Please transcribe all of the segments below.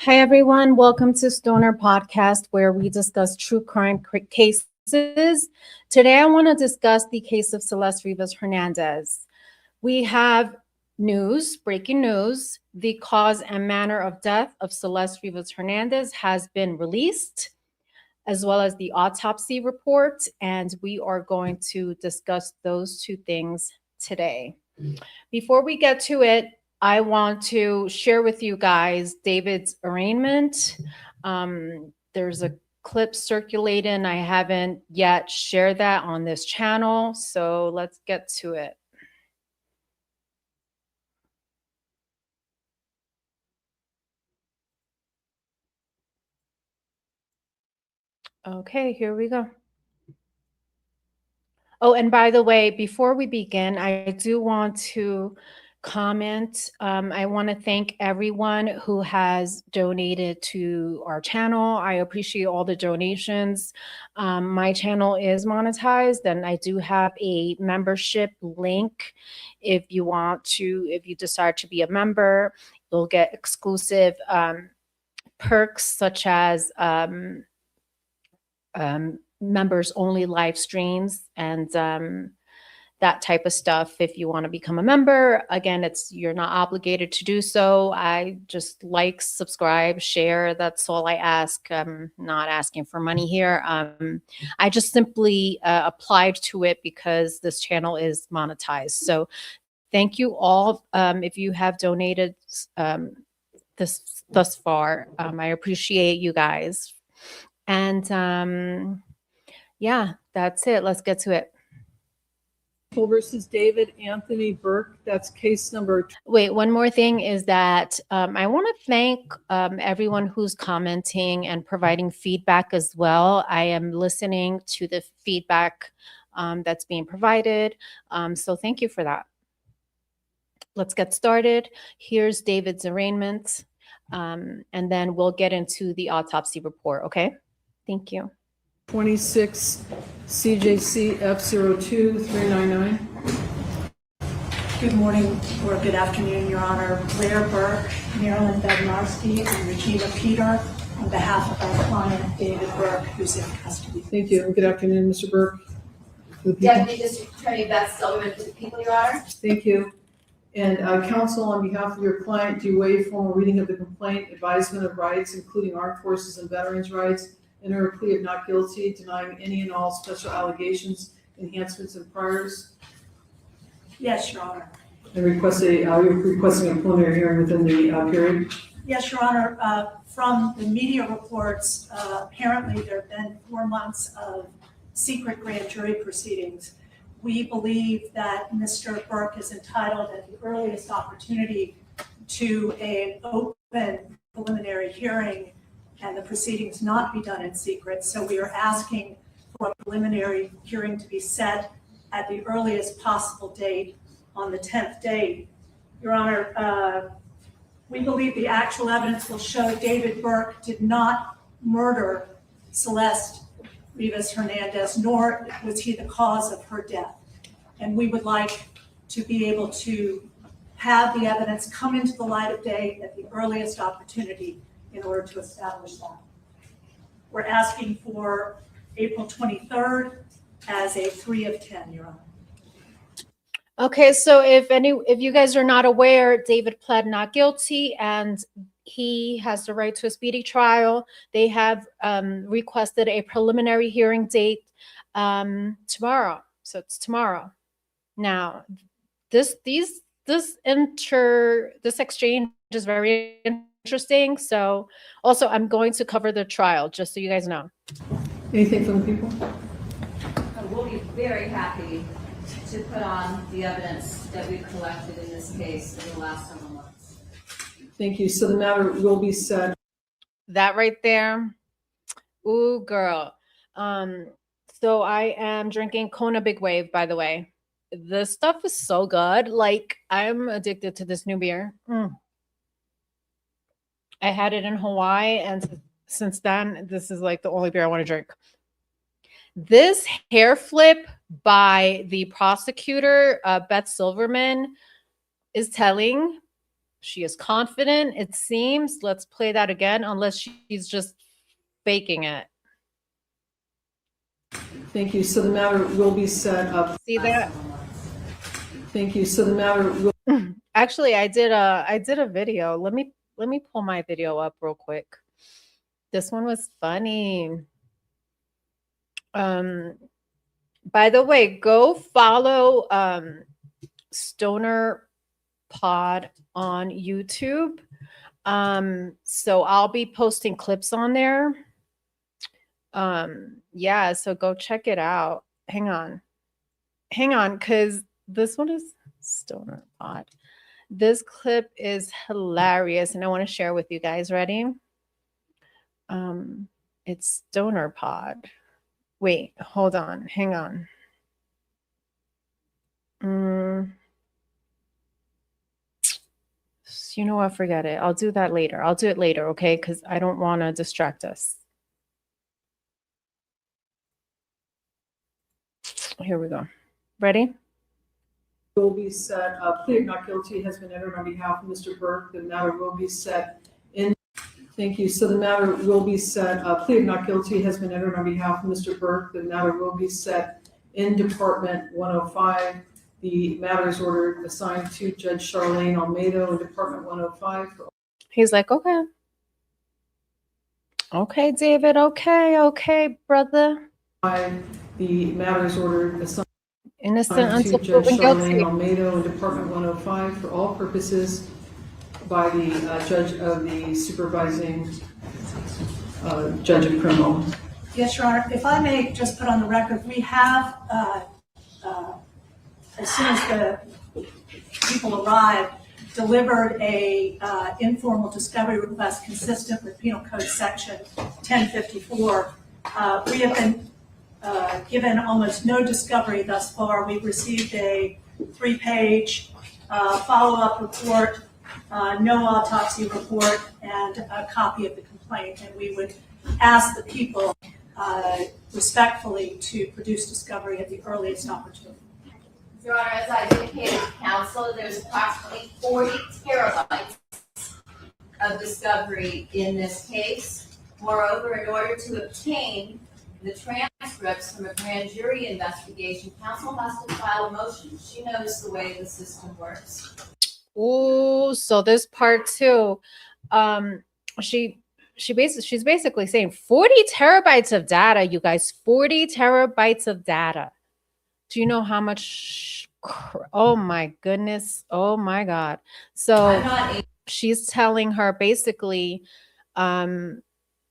Hi, everyone. Welcome to Stoner Podcast, where we discuss true crime cases. Today, I want to discuss the case of Celeste Rivas Hernandez. We have breaking news. The cause and manner of death of Celeste Rivas Hernandez has been released, as well as the autopsy report, and we are going to discuss those two things today. Before we get to it, I want to share with you guys David's arraignment. There's a clip circulating. I haven't yet shared that on this channel, so let's get to it. Okay, here we go. Oh, and by the way, before we begin, I do want to comment. I want to thank everyone who has donated to our channel. I appreciate all the donations. My channel is monetized, and I do have a membership link. If you decide to be a member, you'll get exclusive perks such as members only live streams and that type of stuff. If you want to become a member, again, you're not obligated to do so. I just like, subscribe, share. That's all I ask. I'm not asking for money here. I just simply applied to it because this channel is monetized. So thank you all. If you have donated thus far, I appreciate you guys. And yeah, that's it. Let's get to it. Versus David Anthony Burke. That's case number. Wait, one more thing is that I want to thank everyone who's commenting and providing feedback as well. I am listening to the feedback that's being provided. So thank you for that. Let's get started. Here's David's arraignment, and then we'll get into the autopsy report, okay? Thank you. 26 CJC F02 399. Good morning or good afternoon, Your Honor. Blair Burke, Marilyn Bednarski, and Regina Peter on behalf of our client, David Burke, who's in custody. Thank you. Good afternoon, Mr. Burke. Deputy District Attorney Beth Silverman to the people, Your Honor. Thank you. And counsel, on behalf of your client, do you waive formal reading of the complaint, advisement of rights, including armed forces and veterans' rights, enter a plea of not guilty, denying any and all special allegations, enhancements, and priors? Yes, Your Honor. And you're requesting a preliminary hearing within the period? Yes, Your Honor. From the media reports, apparently there have been 4 months of secret grand jury proceedings. We believe that Mr. Burke is entitled at the earliest opportunity to an open preliminary hearing and the proceedings not be done in secret. So we are asking for a preliminary hearing to be set at the earliest possible date on the 10th day. Your Honor, we believe the actual evidence will show David Burke did not murder Celeste Rivas Hernandez, nor was he the cause of her death. And we would like to be able to have the evidence come into the light of day at the earliest opportunity in order to establish that. We're asking for April 23rd as a 3 of 10, Your Honor. Okay, so if you guys are not aware, David pled not guilty and he has the right to a speedy trial. They have requested a preliminary hearing date tomorrow. So it's tomorrow. Now, this exchange is very interesting. So also I'm going to cover the trial, just so you guys know. Anything from the people? We'll be very happy to put on the evidence that we've collected in this case in the last several months. Thank you. So the matter will be set. That right there. Ooh, girl. So I am drinking Kona Big Wave, by the way. This stuff is so good. Like, I'm addicted to this new beer. I had it in Hawaii, and since then, this is like the only beer I want to drink. This hair flip by the prosecutor, Beth Silverman, is telling. She is confident, it seems. Let's play that again, unless she's just faking it. Thank you. So the matter will be set up. See that? Thank you. So the matter will. Actually, I did a video. Let me pull my video up real quick. This one was funny. By the way, go follow Stoner Pod on YouTube. So I'll be posting clips on there. Yeah, so go check it out. Hang on, because this one is Stoner Pod. This clip is hilarious, and I want to share with you guys. Ready? It's Stoner Pod. Wait, hold on. Hang on. You know what? Forget it. I'll do that later. I'll do it later, okay? Because I don't want to distract us. Here we go. Ready? Will be set. Plea of not guilty has been entered on behalf of Mr. Burke. The matter will be set in. Thank you. So the matter will be set. Plea of not guilty has been entered on behalf of Mr. Burke. The matter will be set in Department 105. The matter is ordered assigned to Judge Charlene Almeida in Department 105. He's like, okay. Okay, David. Okay, brother. The matter is ordered assigned Innocent to until Judge proven Charlene guilty. Almeida in Department 105 for all purposes by the judge of the supervising judge of criminal. Yes, Your Honor. If I may just put on the record, we have, as soon as the people arrived, delivered a informal discovery request consistent with Penal Code Section 1054. We have been given almost no discovery thus far. We've received a 3-page follow-up report, no autopsy report, and a copy of the complaint. And we would ask the people respectfully to produce discovery at the earliest opportunity. Your Honor, as I indicated to counsel, there's approximately 40 terabytes of discovery in this case. Moreover, in order to obtain the transcripts from a grand jury investigation, counsel has to file a motion. She knows the way the system works. Ooh, so this part too. She's basically saying 40 terabytes of data, you guys. 40 terabytes of data. Do you know how much? Oh my goodness. Oh my God. So she's telling her basically, the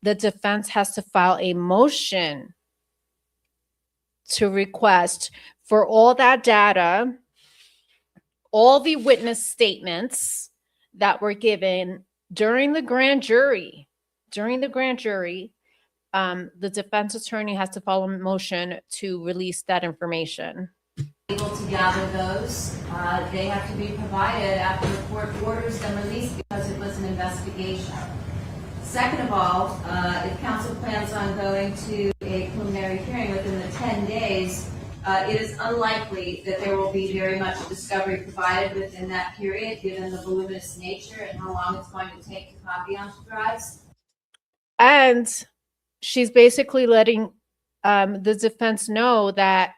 defense has to file a motion to request for all that data, all the witness statements that were given during the grand jury. The defense attorney has to file a motion to release that information. Able to gather those, they have to be provided after the court orders them released because it was an investigation. Second of all, if counsel plans on going to a preliminary hearing within the 10 days, it is unlikely that there will be very much discovery provided within that period, given the voluminous nature and how long it's going to take to copy onto drives. And she's basically letting the defense know that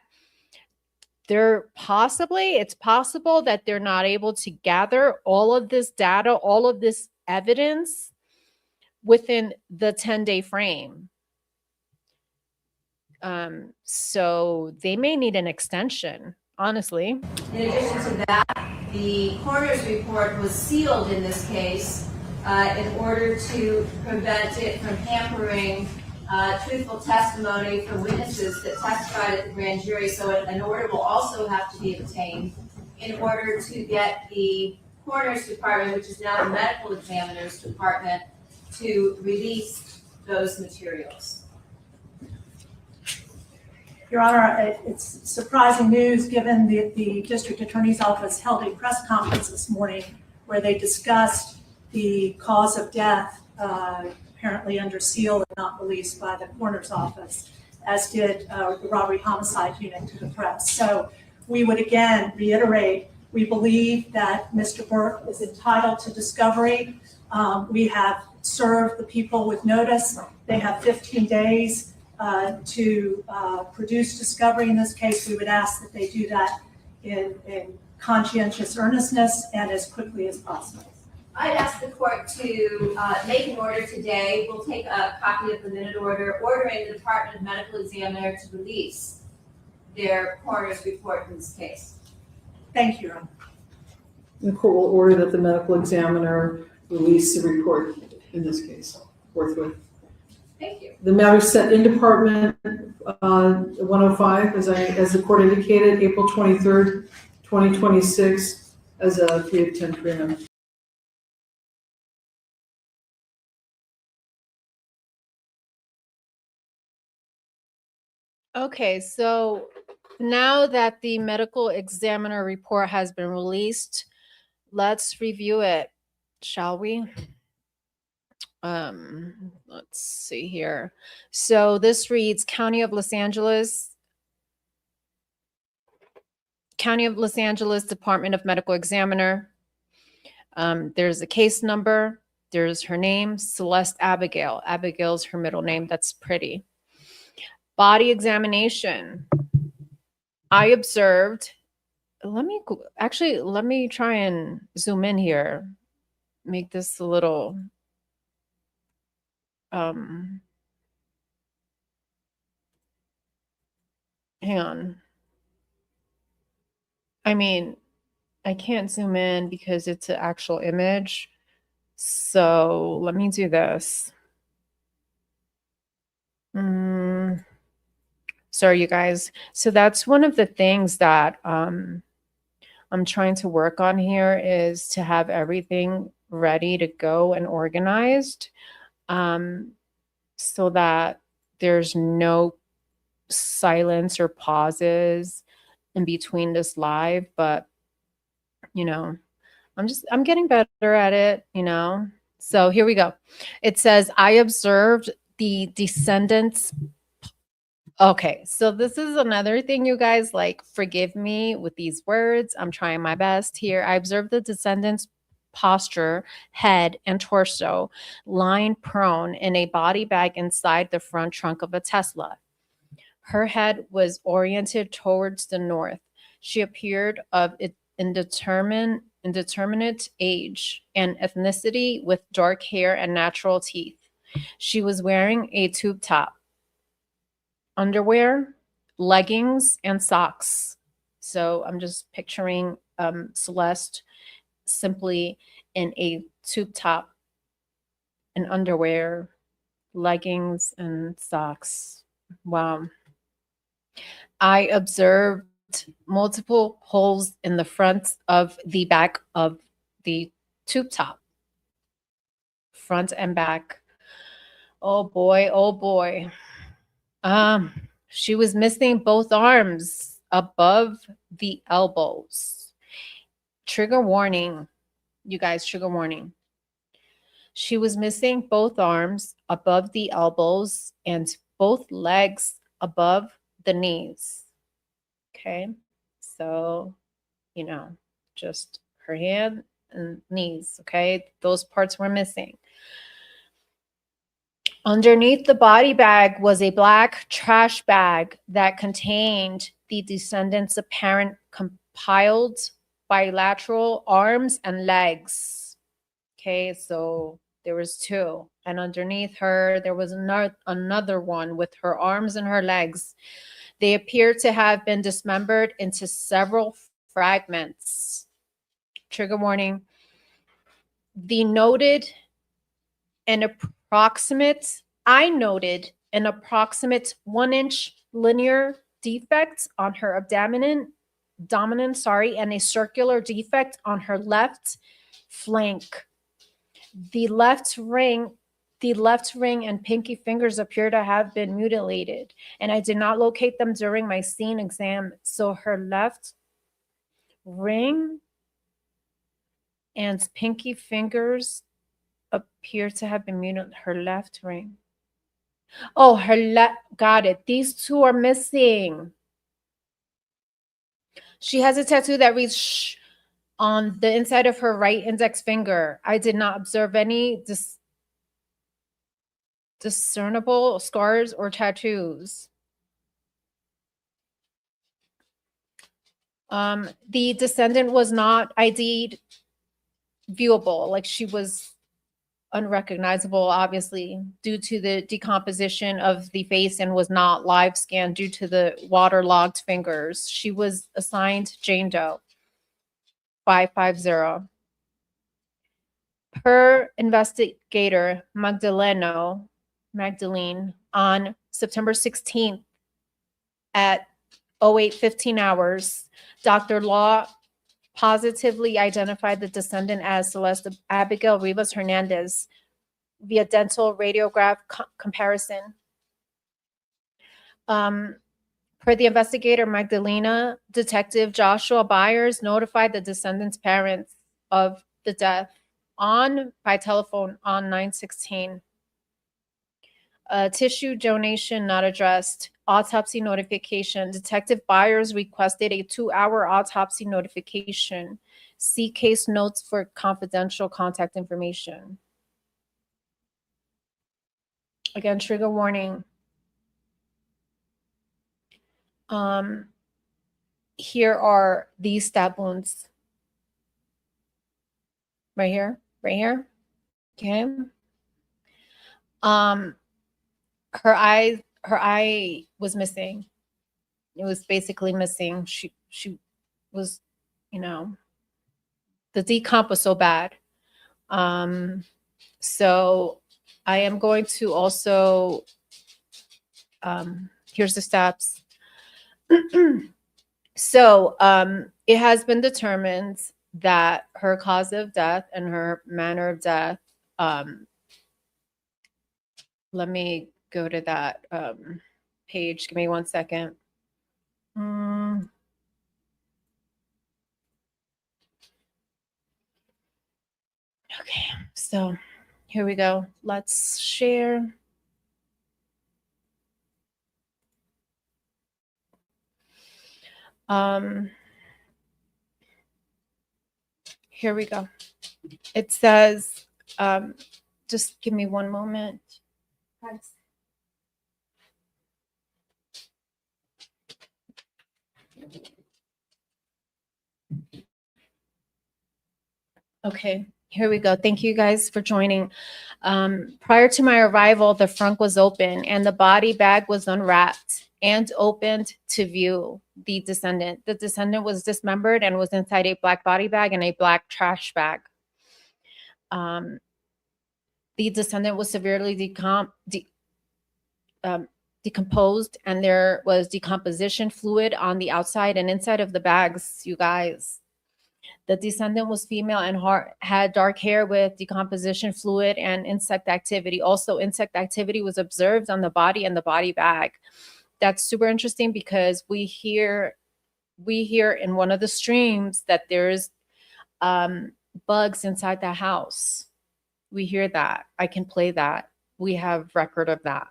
it's possible that they're not able to gather all of this data, all of this evidence within the 10-day frame. So they may need an extension, honestly. In addition to that, the coroner's report was sealed in this case in order to prevent it from hampering truthful testimony from witnesses that testified at the grand jury. So an order will also have to be obtained in order to get the coroner's department, which is now the medical examiner's department, to release those materials. Your Honor, it's surprising news given the district attorney's office held a press conference this morning where they discussed the cause of death, apparently under seal and not released by the coroner's office, as did the robbery homicide unit to the press. So we would again reiterate We believe that Mr. Burke is entitled to discovery. We have served the people with notice. They have 15 days to produce discovery in this case. We would ask that they do that in conscientious earnestness and as quickly as possible. I'd ask the court to make an order today. We'll take a copy of the minute order ordering the Department of Medical Examiner to release their coroner's report in this case. Thank you, Your Honor. The court will order that the medical examiner release the report in this case forthwith. Thank you. The matter set in Department 105, as the court indicated, April 23rd, 2026, as a 3 of 10 p.m. Okay, so now that the medical examiner report has been released, let's review it, shall we? Let's see here. So this reads County of Los Angeles, Department of Medical Examiner. There's a case number. There's her name, Celeste Abigail. Abigail's her middle name. That's pretty. Body examination. I observed, let me try and zoom in here. Make this a little, hang on. I mean, I can't zoom in because it's an actual image. So let me do this. Sorry, you guys. So that's one of the things that I'm trying to work on here is to have everything ready to go and organized so that there's no silence or pauses in between this live. But, you know, I'm getting better at it, you know. So here we go. It says, I observed the descendants. Okay, so this is another thing, you guys, like, forgive me with these words. I'm trying my best here. I observed the descendant's posture, head, and torso lying prone in a body bag inside the front trunk of a Tesla. Her head was oriented towards the north. She appeared of indeterminate age and ethnicity with dark hair and natural teeth. She was wearing a tube top, underwear, leggings, and socks. So I'm just picturing Celeste simply in a tube top and underwear, leggings, and socks. Wow. I observed multiple holes in the front of the back of the tube top. Front and back. Oh boy, oh boy. She was missing both arms above the elbows. Trigger warning, you guys, trigger warning. She was missing both arms above the elbows and both legs above the knees. Okay, so, you know, just her hand and knees, okay? Those parts were missing. Underneath the body bag was a black trash bag that contained the descendant's apparent compiled bilateral arms and legs. Okay, so there was two. And underneath her, there was another one with her arms and her legs. They appear to have been dismembered into several fragments. Trigger warning. I noted an approximate 1-inch linear defect on her abdomen, and a circular defect on her left flank. The left ring and pinky fingers appear to have been mutilated, and I did not locate them during my scene exam. So her left ring and pinky fingers appear to have been mutilated. Her left ring. Oh, her left. Got it. These two are missing. She has a tattoo that reads, "Shh, On the inside of her right index finger, I did not observe any discernible scars or tattoos. The descendant was not ID'd viewable, like she was unrecognizable, obviously, due to the decomposition of the face, and was not live scanned due to the waterlogged fingers. She was assigned Jane Doe 550. Per investigator Magdalene, on September 16th at 08:15 hours, Dr. Law positively identified the descendant as Celeste Abigail Rivas Hernandez via dental radiograph comparison. Per the investigator Magdalena, Detective Joshua Byers notified the descendant's parents of the death by telephone on 9/16. Tissue donation not addressed. Autopsy notification. Detective Byers requested a 2-hour autopsy notification. See case notes for confidential contact information. Again, trigger warning. Here are these stab wounds. Right here, right here. Okay. Her eye was missing. It was basically missing. She was, the decomp was so bad. So I am going to also, here's the stabs. So it has been determined that her cause of death and her manner of death, let me go to that page. Give me 1 second. Okay, so here we go. Let's share. Here we go. It says, just give me one moment. Thanks. Okay, here we go. Thank you guys for joining. Prior to my arrival, the front was open and the body bag was unwrapped and opened to view the descendant. The descendant was dismembered and was inside a black body bag and a black trash bag. The descendant was severely decomposed, and there was decomposition fluid on the outside and inside of the bags, you guys. The descendant was female and had dark hair with decomposition fluid and insect activity. Also, insect activity was observed on the body and the body bag. That's super interesting because we hear in one of the streams that there's bugs inside the house. We hear that. I can play that. We have record of that.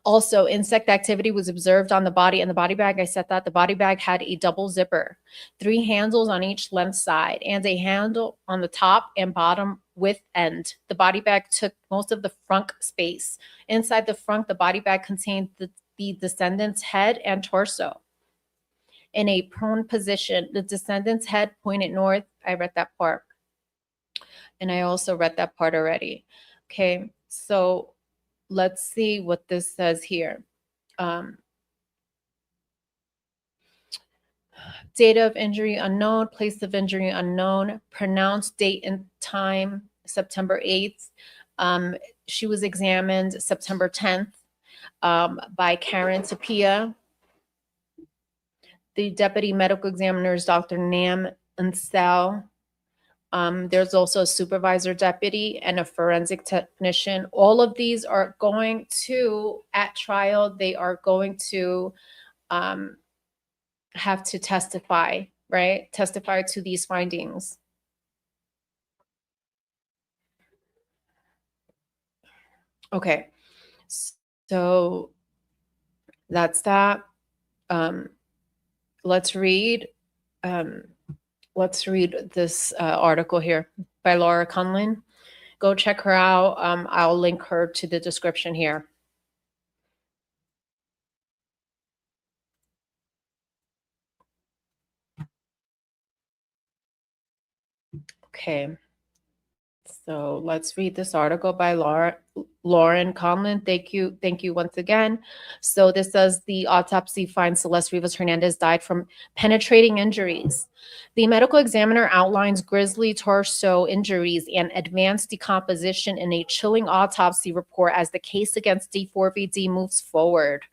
Also, insect activity was observed on the body and the body bag. I said that the body bag had a double zipper, 3 handles on each length side, and a handle on the top and bottom width end. The body bag took most of the front space. Inside the front, the body bag contained the descendant's head and torso. In a prone position, the descendant's head pointed north. I read that part. And I also read that part already. Okay, so let's see what this says here. Date of injury unknown, place of injury unknown, pronounced date and time, September 8th. She was examined September 10th by Karen Tapia. The deputy medical examiner is Dr. Nam Ansel. There's also a supervisor deputy and a forensic technician. All of these are going to, at trial, they are going to have to testify, right? Testify to these findings. Okay, so that's that. Let's read Let's read this article here by Laura Conlin. Go check her out. I'll link her to the description here. Okay. So let's read this article by Lauren Conlin. Thank you once again. So this says the autopsy finds Celeste Rivas Hernandez died from penetrating injuries. The medical examiner outlines grisly torso injuries and advanced decomposition in a chilling autopsy report as the case against D4VD moves forward.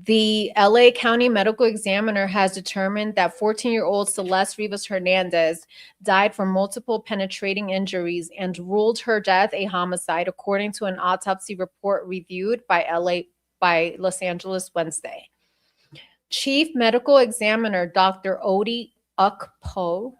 The LA County Medical Examiner has determined that 14-year-old Celeste Rivas Hernandez died from multiple penetrating injuries and ruled her death a homicide, according to an autopsy report reviewed by Los Angeles Wednesday. Chief Medical Examiner Dr. Odi Ukpo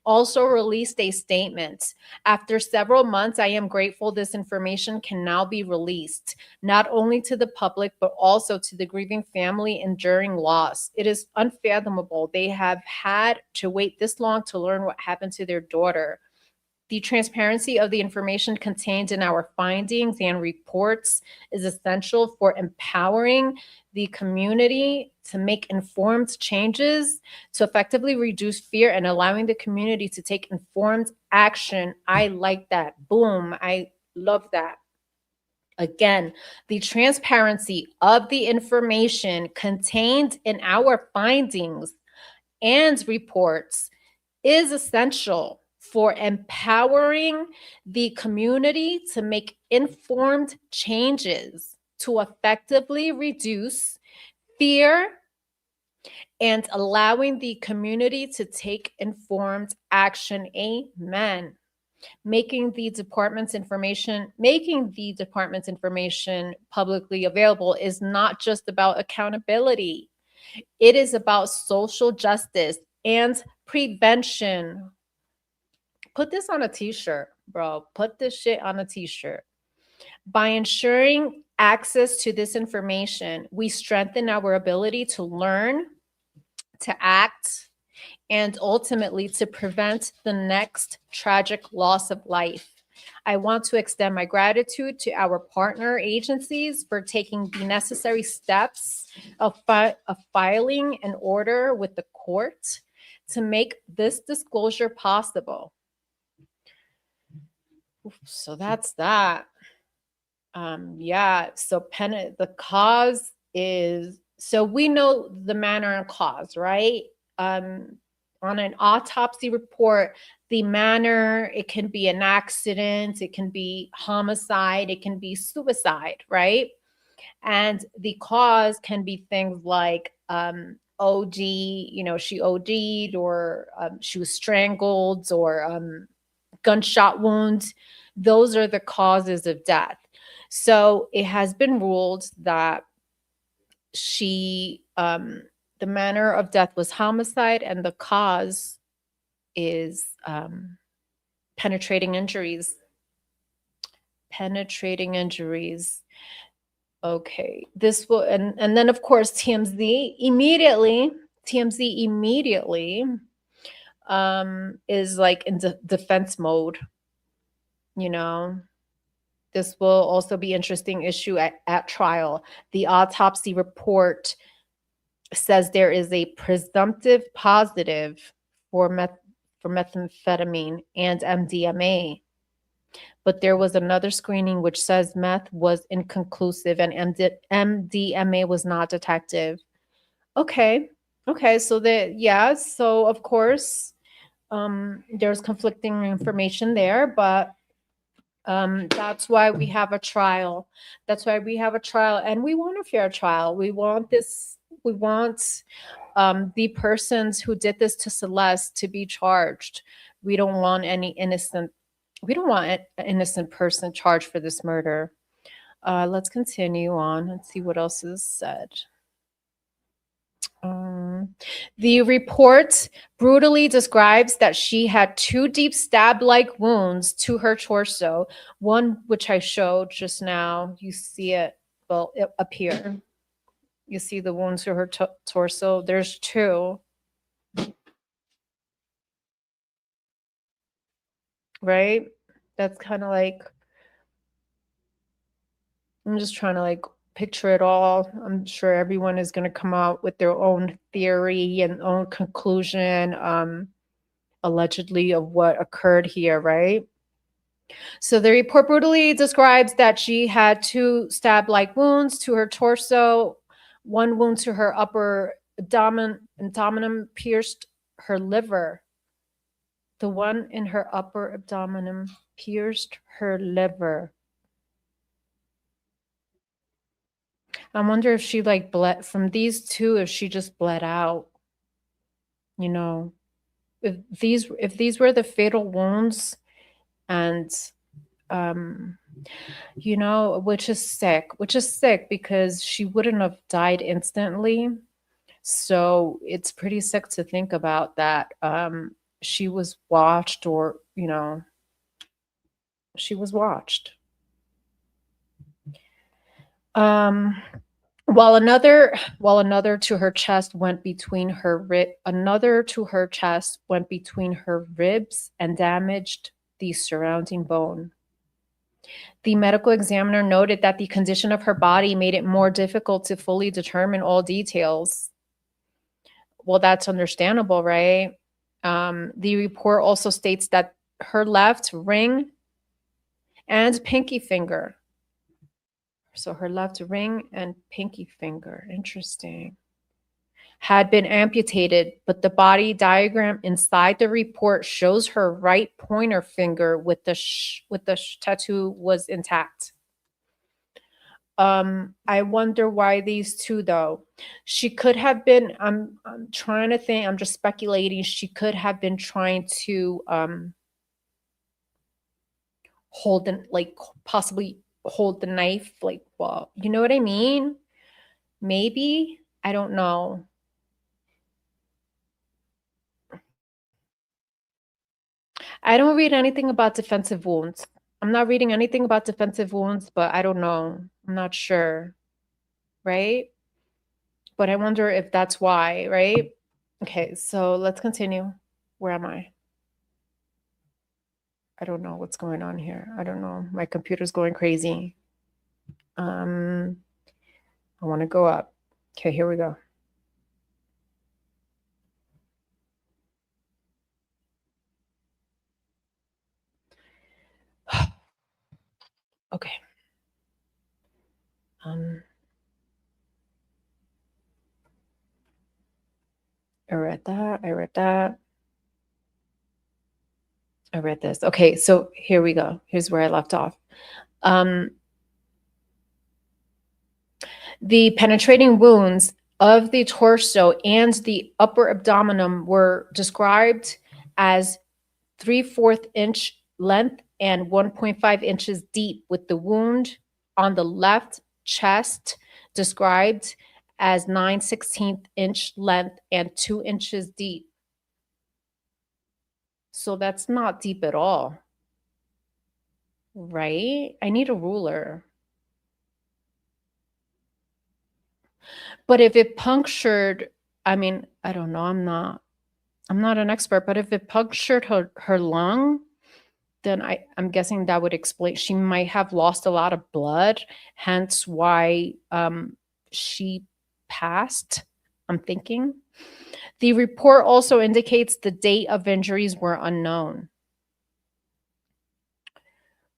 also released a statement. After several months, I am grateful this information can now be released, not only to the public, but also to the grieving family enduring loss. It is unfathomable they have had to wait this long to learn what happened to their daughter. The transparency of the information contained in our findings and reports is essential for empowering the community to make informed changes to effectively reduce fear and allowing the community to take informed action. I like that. Boom. I love that. Again, the transparency of the information contained in our findings and reports is essential for empowering the community to make informed changes to effectively reduce fear and allowing the community to take informed action. Amen. Making the department's information publicly available is not just about accountability. It is about social justice and prevention. Put this on a t-shirt, bro. Put this shit on a t-shirt. By ensuring access to this information, we strengthen our ability to learn, to act, and ultimately to prevent the next tragic loss of life. I want to extend my gratitude to our partner agencies for taking the necessary steps of filing an order with the court to make this disclosure possible. So that's that. Yeah, so the cause is, so we know the manner and cause, right? On an autopsy report, the manner, it can be an accident, it can be homicide, it can be suicide, right? And the cause can be things like OD, she OD'd, or she was strangled, or gunshot wounds. Those are the causes of death. So it has been ruled that the manner of death was homicide, and the cause is penetrating injuries. Penetrating injuries. Okay, this will, and then of course TMZ immediately is like in defense mode. This will also be interesting issue at trial. The autopsy report says there is a presumptive positive for methamphetamine and MDMA. But there was another screening which says meth was inconclusive and MDMA was not detected. Okay, so of course, there's conflicting information there, but that's why we have a trial. And we want a fair trial. We want the persons who did this to Celeste to be charged. We don't want an innocent person charged for this murder. Let's continue on and see what else is said. The report brutally describes that she had 2 deep stab-like wounds to her torso, one which I showed just now. You see it, up here. You see the wounds to her torso. There's 2. right? That's kind of like, I'm just trying to like picture it all. I'm sure everyone is going to come out with their own theory and own conclusion, allegedly, of what occurred here, right? So the report brutally describes that she had 2 stab-like wounds to her torso, 1 wound to her upper abdomen pierced her liver. The one in her upper abdomen pierced her liver. I wonder if she like bled from these 2, if she just bled out. You know, if these were the fatal wounds, and you know, which is sick because she wouldn't have died instantly. So it's pretty sick to think about that. She was watched, or, you know, she was watched. While another to her chest went between her ribs and damaged the surrounding bone. The medical examiner noted that the condition of her body made it more difficult to fully determine all details. Well, that's understandable, right? The report also states that her left ring and pinky finger. So her left ring and pinky finger, interesting, had been amputated, but the body diagram inside the report shows her right pointer finger with the tattoo was intact. I wonder why these 2 though. She could have been, I'm trying to think, I'm just speculating, she could have been trying to possibly hold the knife, like, well, you know what I mean? Maybe, I don't know. I don't read anything about defensive wounds. I'm not reading anything about defensive wounds, but I don't know. I'm not sure, right? But I wonder if that's why, right? Okay, so let's continue. Where am I? I don't know what's going on here. I don't know. My computer's going crazy. I want to go up. Okay, here we go. Okay. I read that. I read this. Okay, so here we go. Here's where I left off. The penetrating wounds of the torso and the upper abdomen were described as 3/4 inch length and 1.5 inches deep, with the wound on the left chest described as 9/16 inch length and 2 inches deep. So that's not deep at all, right? I need a ruler. But if it punctured, I mean, I don't know, I'm not an expert, but if it punctured her lung, then I'm guessing that would explain, she might have lost a lot of blood, hence why she passed, I'm thinking. The report also indicates the date of injuries were unknown.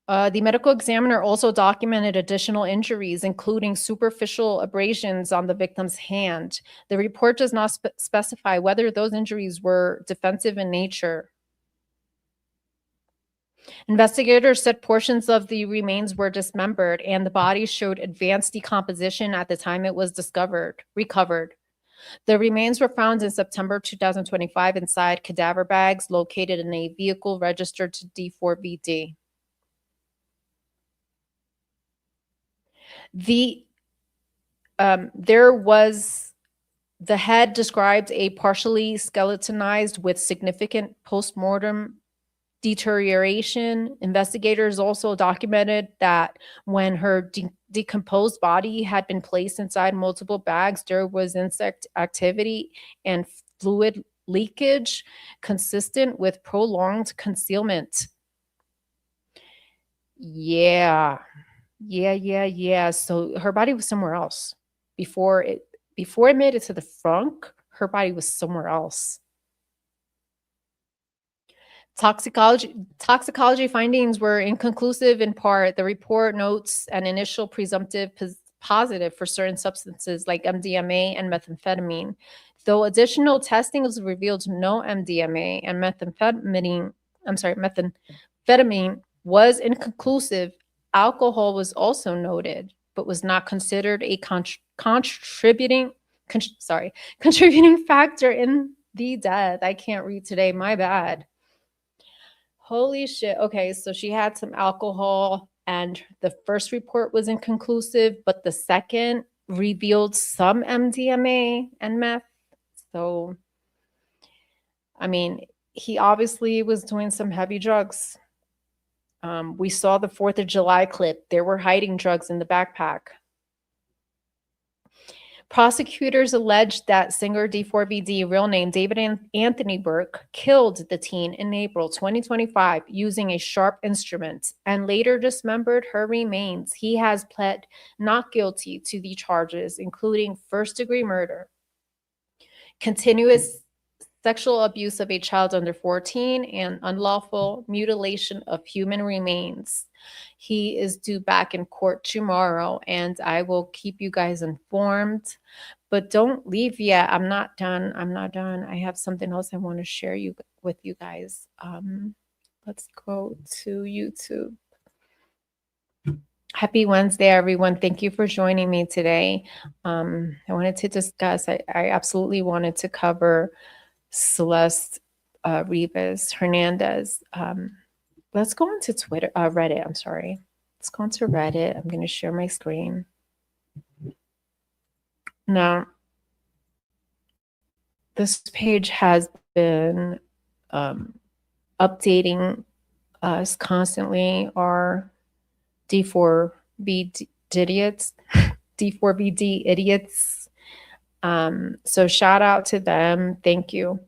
The medical examiner also documented additional injuries, including superficial abrasions on the victim's hand. The report does not specify whether those injuries were defensive in nature. Investigators said portions of the remains were dismembered and the body showed advanced decomposition at the time it was recovered. The remains were found in September 2025 inside cadaver bags located in a vehicle registered to D4VD. The head described a partially skeletonized with significant postmortem deterioration. Investigators also documented that when her decomposed body had been placed inside multiple bags, there was insect activity and fluid leakage consistent with prolonged concealment. Yeah. Yeah. So her body was somewhere else. Before it made it to the front, her body was somewhere else. Toxicology findings were inconclusive in part. The report notes an initial presumptive positive for certain substances like MDMA and methamphetamine. Though additional testing was revealed no MDMA and methamphetamine was inconclusive. Alcohol was also noted, but was not considered a contributing factor in the death. I can't read today, my bad. Holy shit. Okay, so she had some alcohol, and the first report was inconclusive, but the second revealed some MDMA and meth. So, I mean, he obviously was doing some heavy drugs. We saw the 4th of July clip. They were hiding drugs in the backpack. Prosecutors alleged that singer D4VD, real name David Anthony Burke, killed the teen in April 2025 using a sharp instrument and later dismembered her remains. He has pled not guilty to the charges, including first-degree murder, continuous sexual abuse of a child under 14, and unlawful mutilation of human remains. He is due back in court tomorrow, and I will keep you guys informed. But don't leave yet. I'm not done. I have something else I want to share with you guys. Let's go to YouTube. Happy Wednesday, everyone. Thank you for joining me today. I wanted to discuss, I absolutely wanted to cover Celeste Rivas Hernandez. Let's go into Reddit. I'm sorry. Let's go into Reddit. I'm going to share my screen. Now, this page has been updating us constantly. Our D4VD idiots. D4VD idiots. So shout out to them. Thank you.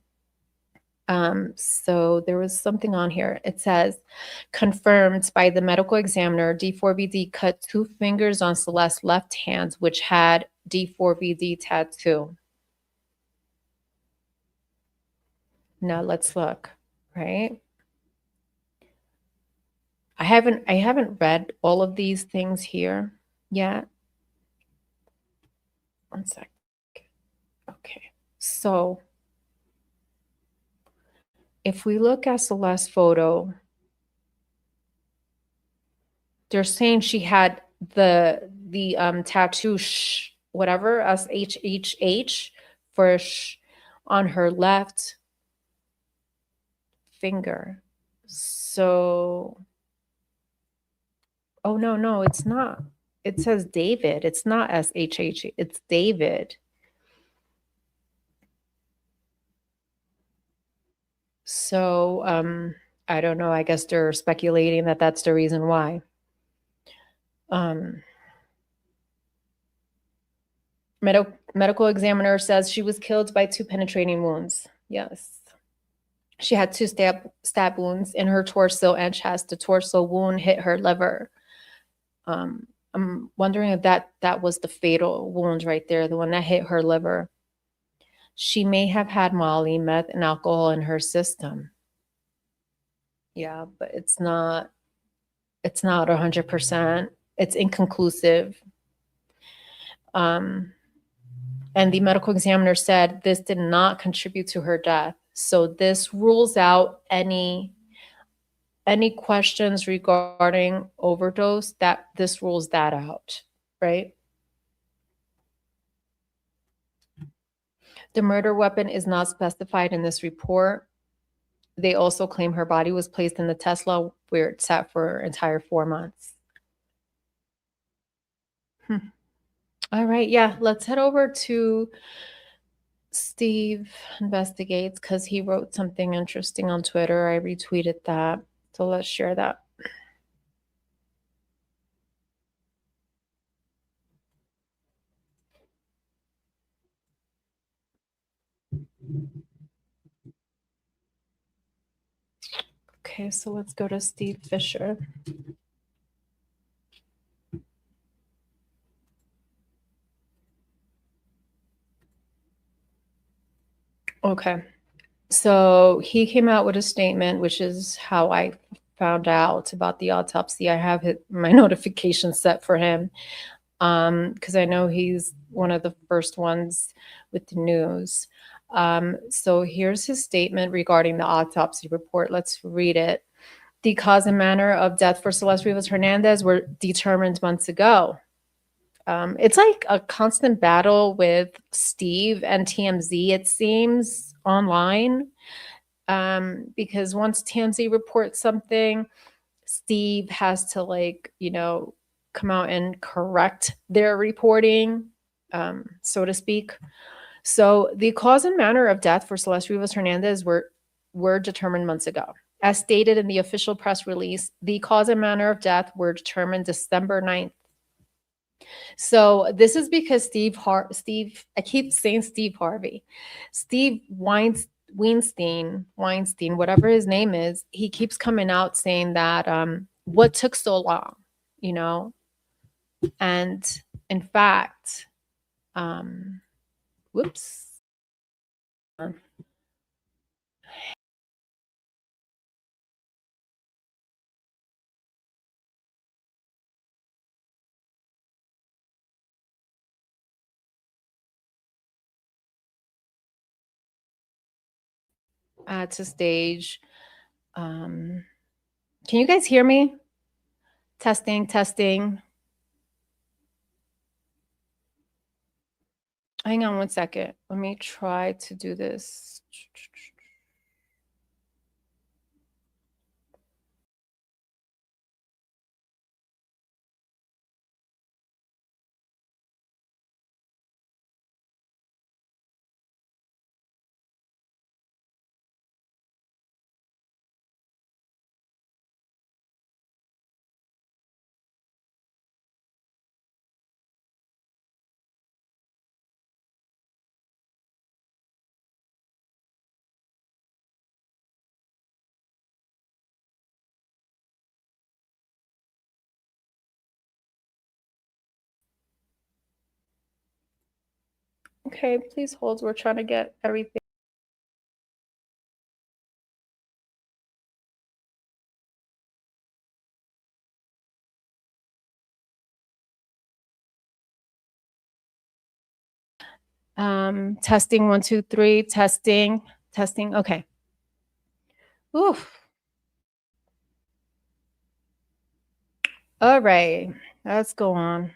So there was something on here. It says, confirmed by the medical examiner, D4VD cut 2 fingers on Celeste's left hand, which had D4VD tattoo. Now let's look, right? I haven't read all of these things here yet. One sec. Okay. So if we look at Celeste's photo, they're saying she had the tattoo whatever SHHH for on her left finger. So, oh no, it's not. It says David. It's not SHH. It's David. So, I don't know. I guess they're speculating that that's the reason why. Medical examiner says she was killed by 2 penetrating wounds. Yes. She had 2 stab wounds in her torso and chest. The torso wound hit her liver. I'm wondering if that was the fatal wound right there, the one that hit her liver. She may have had Molly, meth, and alcohol in her system. Yeah, but it's not 100%. It's inconclusive. And the medical examiner said this did not contribute to her death. So this rules out any questions regarding overdose, that this rules that out, right? The murder weapon is not specified in this report. They also claim her body was placed in the Tesla where it sat for an entire 4 months. All right, yeah, let's head over to Steve Investigates because he wrote something interesting on Twitter. I retweeted that. So let's share that. Okay, so let's go to Steve Fischer. Okay. So he came out with a statement, which is how I found out about the autopsy. I have my notification set for him because I know he's one of the first ones with the news. So here's his statement regarding the autopsy report. Let's read it. The cause and manner of death for Celeste Rivas Hernandez were determined months ago. It's like a constant battle with Steve and TMZ, it seems, online. Because once TMZ reports something, Steve has to, like, come out and correct their reporting, so to speak. So the cause and manner of death for Celeste Rivas Hernandez were determined months ago. As stated in the official press release, the cause and manner of death were determined December 9th. So this is because I keep saying Steve Harvey. Steve Weinstein, whatever his name is, he keeps coming out saying that what took so long, and in fact, whoops. To stage. Can you guys hear me? Testing. Hang on one second. Let me try to do this. Okay, please hold. We're trying to get everything. Testing 1, 2, 3. Testing. Okay. Oof. All right. Let's go on.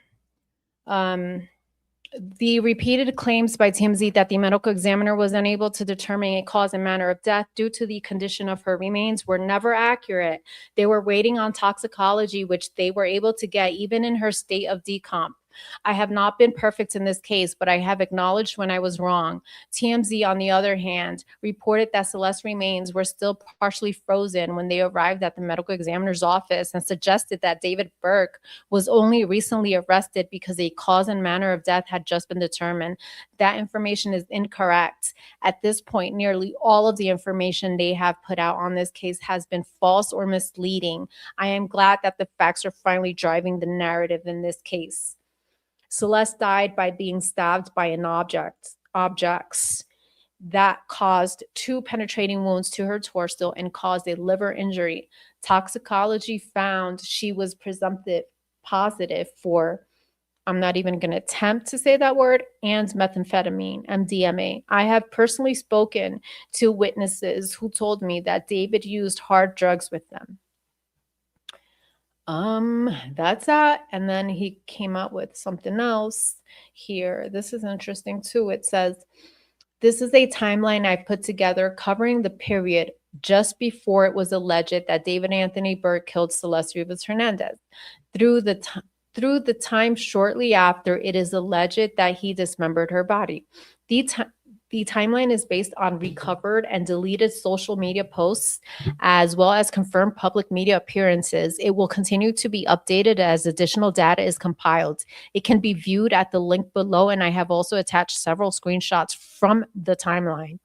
The repeated claims by TMZ that the medical examiner was unable to determine a cause and manner of death due to the condition of her remains were never accurate. They were waiting on toxicology, which they were able to get even in her state of decomp. I have not been perfect in this case, but I have acknowledged when I was wrong. TMZ, on the other hand, reported that Celeste's remains were still partially frozen when they arrived at the medical examiner's office and suggested that David Burke was only recently arrested because a cause and manner of death had just been determined. That information is incorrect. At this point, nearly all of the information they have put out on this case has been false or misleading. I am glad that the facts are finally driving the narrative in this case. Celeste died by being stabbed by an objects that caused 2 penetrating wounds to her torso and caused a liver injury. Toxicology found she was presumptive positive for, I'm not even going to attempt to say that word, and methamphetamine, MDMA. I have personally spoken to witnesses who told me that David used hard drugs with them. That's that. And then he came up with something else here. This is interesting too. It says, this is a timeline I put together covering the period just before it was alleged that David Anthony Burke killed Celeste Rivas Hernandez. Through the time shortly after, it is alleged that he dismembered her body. The timeline is based on recovered and deleted social media posts, as well as confirmed public media appearances. It will continue to be updated as additional data is compiled. It can be viewed at the link below, and I have also attached several screenshots from the timeline.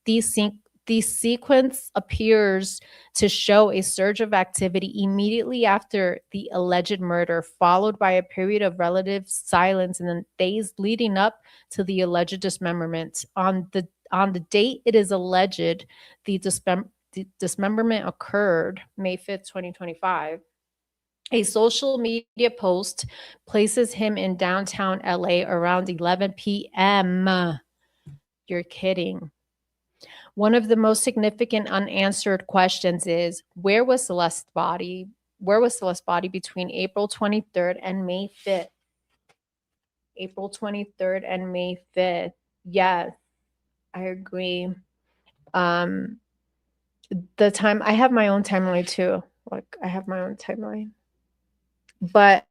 The sequence appears to show a surge of activity immediately after the alleged murder, followed by a period of relative silence in the days leading up to the alleged dismemberment. On the on the date it is alleged the dismemberment occurred, May 5th, 2025. A social media post places him in downtown LA around 11 p.m. You're kidding. One of the most significant unanswered questions is, where was Celeste's body? Where was Celeste's body between April 23rd and May 5th? April 23rd and May 5th. Yes, I agree. The time, I have my own timeline too. Like, I have my own timeline. But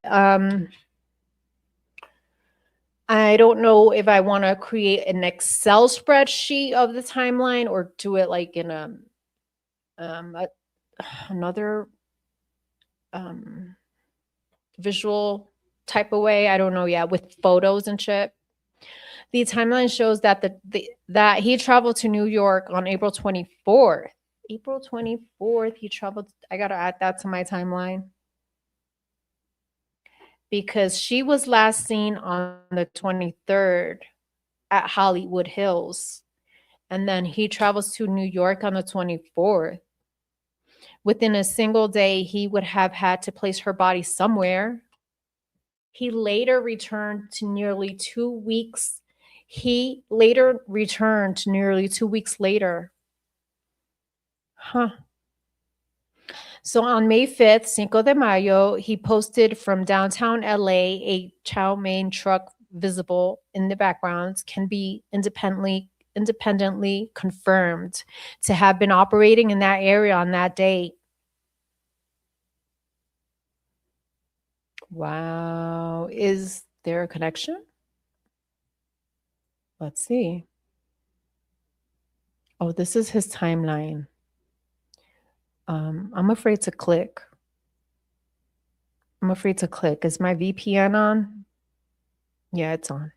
I don't know if I want to create an Excel spreadsheet of the timeline or do it like in another visual type of way. I don't know yet, with photos and shit. The timeline shows that that he traveled to New York on April 24th. April 24th, he traveled. I gotta add that to my timeline, because she was last seen on the 23rd at Hollywood Hills. And then he travels to New York on the 24th. Within a single day, he would have had to place her body somewhere. He later returned to nearly 2 weeks. He later returned to nearly 2 weeks later. Huh. So on May 5th, Cinco de Mayo, he posted from downtown LA, a chow mein truck visible in the background can be independently confirmed to have been operating in that area on that date. Wow. Is there a connection? Let's see. Oh, this is his timeline. I'm afraid to click. I'm afraid to click. Is my VPN on? Yeah, it's on.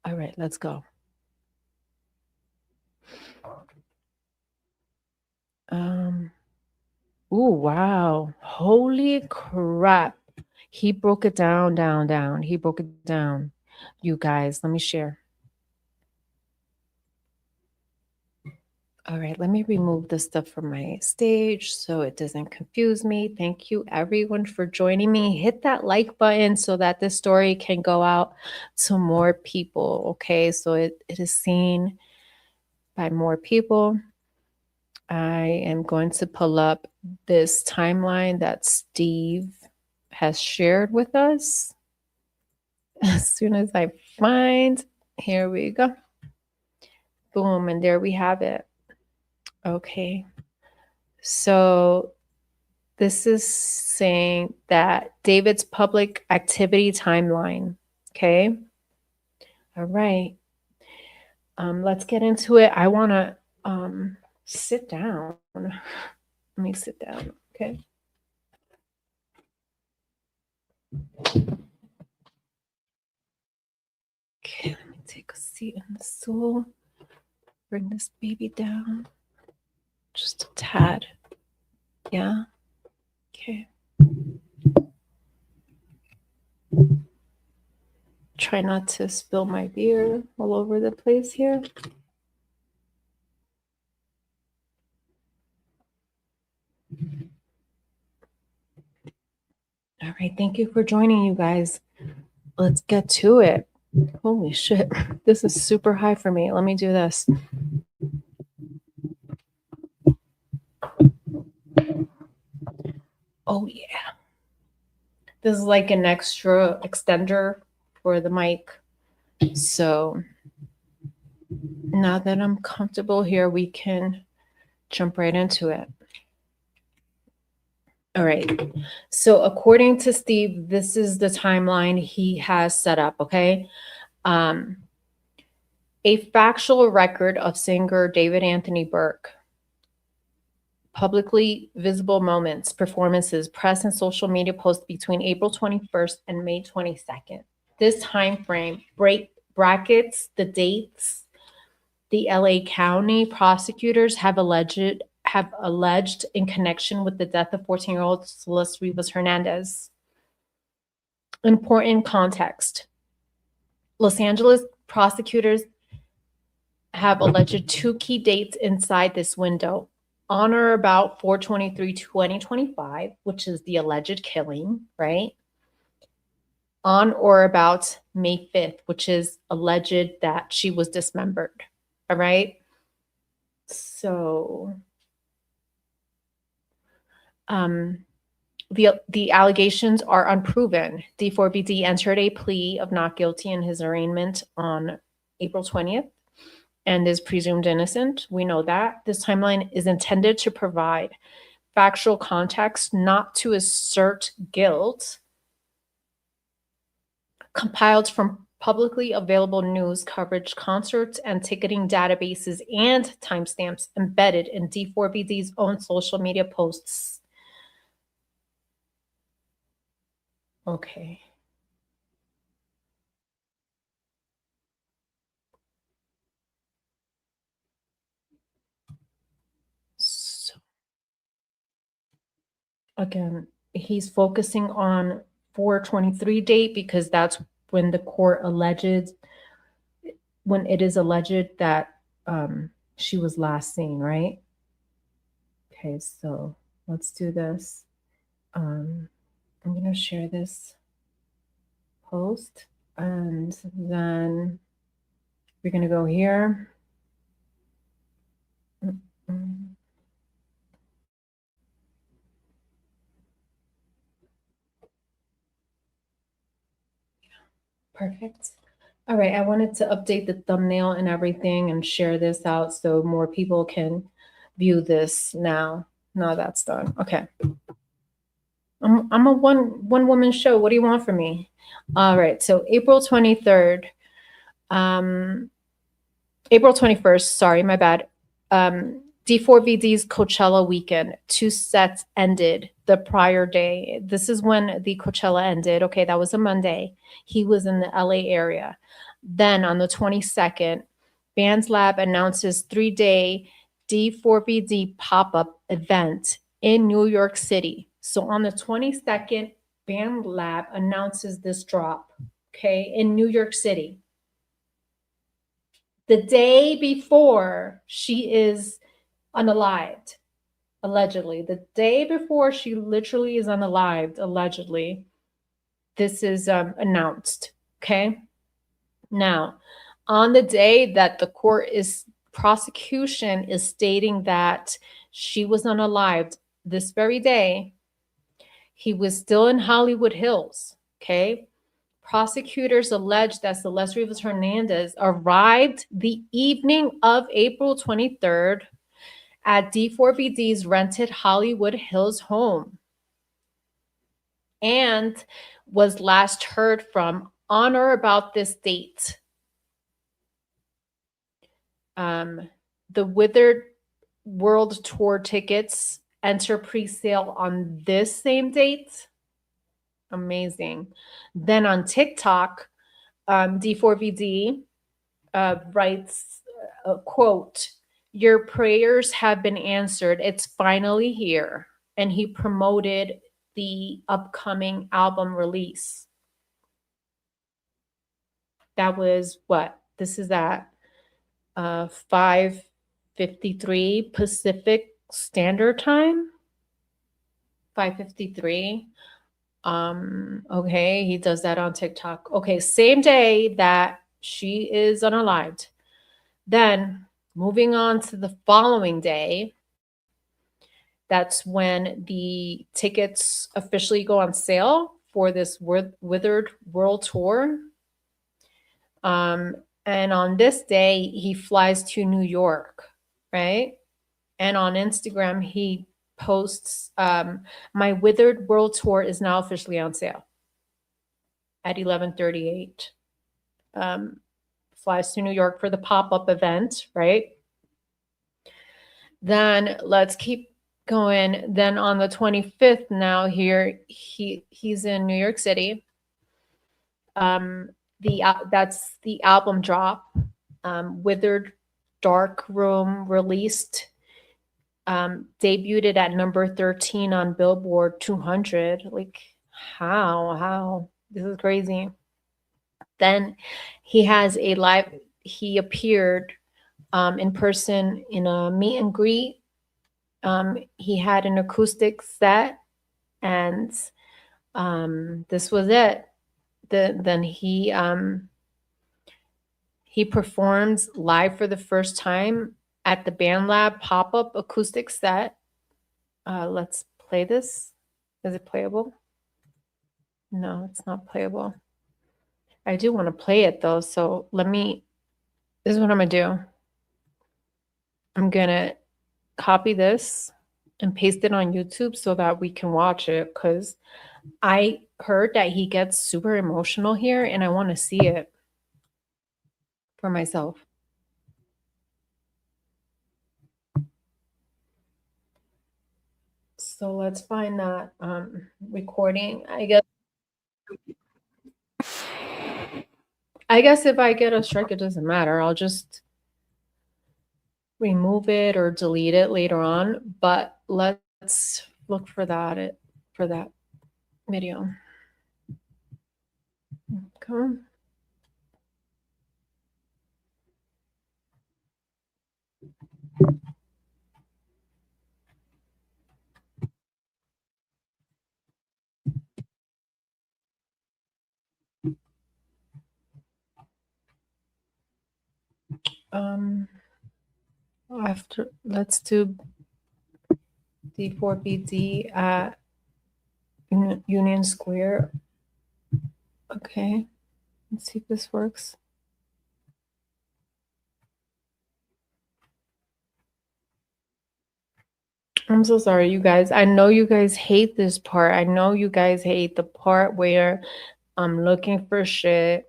All right, let's go. Oh, wow. Holy crap. He broke it down. He broke it down. You guys, let me share. All right, let me remove this stuff from my stage so it doesn't confuse me. Thank you, everyone, for joining me. Hit that like button so that this story can go out to more people, okay? So it is seen by more people. I am going to pull up this timeline that Steve has shared with us. As soon as I find, here we go. Boom, and there we have it. Okay, so this is saying that David's public activity timeline. Okay, all right. Let's get into it. I want to sit down. Let me sit down. Okay. Okay, let me take a seat in the stool. Bring this baby down. Just a tad. Yeah. Okay. Try not to spill my beer all over the place here. All right. Thank you for joining, you guys. Let's get to it. Holy shit. This is super high for me. Let me do this. Oh, yeah. This is like an extra extender for the mic. So now that I'm comfortable here, we can jump right into it. All right. So according to Steve, this is the timeline he has set up, okay? A factual record of singer David Anthony Burke. Publicly visible moments, performances, press, and social media posts between April 21st and May 22nd. This time frame brackets the dates the LA County prosecutors have alleged in connection with the death of 14-year-old Celeste Rivas Hernandez. Important context. Los Angeles prosecutors have alleged 2 key dates inside this window. On or about 4/23/2025, which is the alleged killing, right? On or about May 5th, which is alleged that she was dismembered. All right. So the allegations are unproven. D4VD entered a plea of not guilty in his arraignment on April 20th and is presumed innocent. We know that. This timeline is intended to provide factual context, not to assert guilt, compiled from publicly available news coverage, concerts, and ticketing databases and timestamps embedded in D4VD's own social media posts. Okay. So, again, he's focusing on 4/23 date because that's when the court alleged, when it is alleged that she was last seen, right? Okay, so let's do this. I'm going to share this post and then we're going to go here. Perfect. All right, I wanted to update the thumbnail and everything and share this out so more people can view this now. Now that's done. Okay. I'm a one woman show. What do you want from me? All right. So April 23rd, April 21st, sorry, my bad. D4VD's Coachella weekend, 2 sets ended the prior day. This is when the Coachella ended. Okay, that was a Monday. He was in the LA area. Then on the 22nd, Bands Lab announces 3-day D4VD pop-up event in New York City. So on the 22nd, Band Lab announces this drop, okay, in New York City. The day before she is unalived, allegedly. The day before she literally is unalived, allegedly, this is announced, okay? Now, on the day that the prosecution is stating that she was unalived, this very day, he was still in Hollywood Hills, okay? Prosecutors allege that Celeste Rivas Hernandez arrived the evening of April 23rd at D4VD's rented Hollywood Hills home and was last heard from on or about this date. The Withered World Tour tickets enter pre-sale on this same date. Amazing. Then on TikTok, D4VD writes, quote, "Your prayers have been answered. It's finally here." And he promoted the upcoming album release. That was what? This is at 5:53 Pacific Standard Time. 5:53. Okay, he does that on TikTok. Okay, same day that she is unalived. Then moving on to the following day, that's when the tickets officially go on sale for this Withered World Tour. And on this day, he flies to New York, right? And on Instagram, he posts, "My Withered World Tour is now officially on sale" at 11:38. Flies to New York for the pop-up event, right? Then let's keep going. Then on the 25th, now here he's in New York City. That's the album drop. Withered Dark Room released. Debuted at number 13 on Billboard 200. Like, how? This is crazy. Then he has he appeared in person in a meet and greet. He had an acoustic set, and this was it. Then he performed live for the first time at the Band Lab pop-up acoustic set. Let's play this. Is it playable? No, it's not playable. I do want to play it though, so this is what I'm gonna do. I'm gonna copy this and paste it on YouTube so that we can watch it, because I heard that he gets super emotional here and I want to see it for myself. So let's find that recording. I guess if I get a strike, it doesn't matter. I'll just remove it or delete it later on. But let's look for that video. Okay. Let's do D4VD at Union Square. Okay, let's see if this works. I'm so sorry, you guys. I know you guys hate this part. I know you guys hate the part where I'm looking for shit.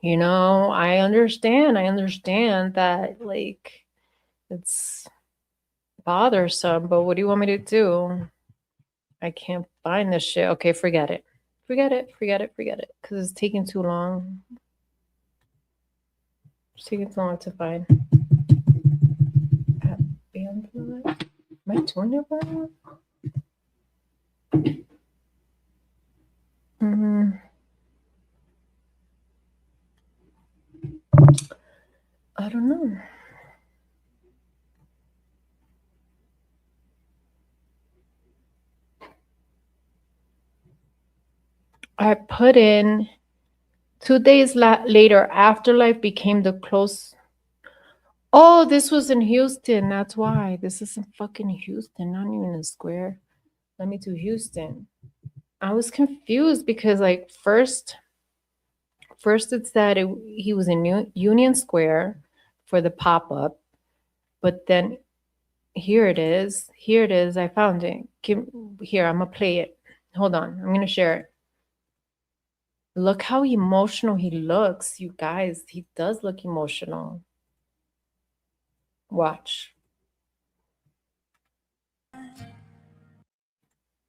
You know, I understand that, like, it's bothersome, but what do you want me to do? I can't find this shit. Okay, forget it. Forget it, because it's taking too long. It's taking too long to find. Am I doing it right? I don't know. I put in 2 days later, Afterlife became the close. Oh, this was in Houston. That's why. This is in fucking Houston, not even in Square. Let me do Houston. I was confused because, like, first it said he was in Union Square for the pop-up, but then here it is. I found it. Here, I'm gonna play it. Hold on. I'm gonna share it. Look how emotional he looks, you guys. He does look emotional. Watch.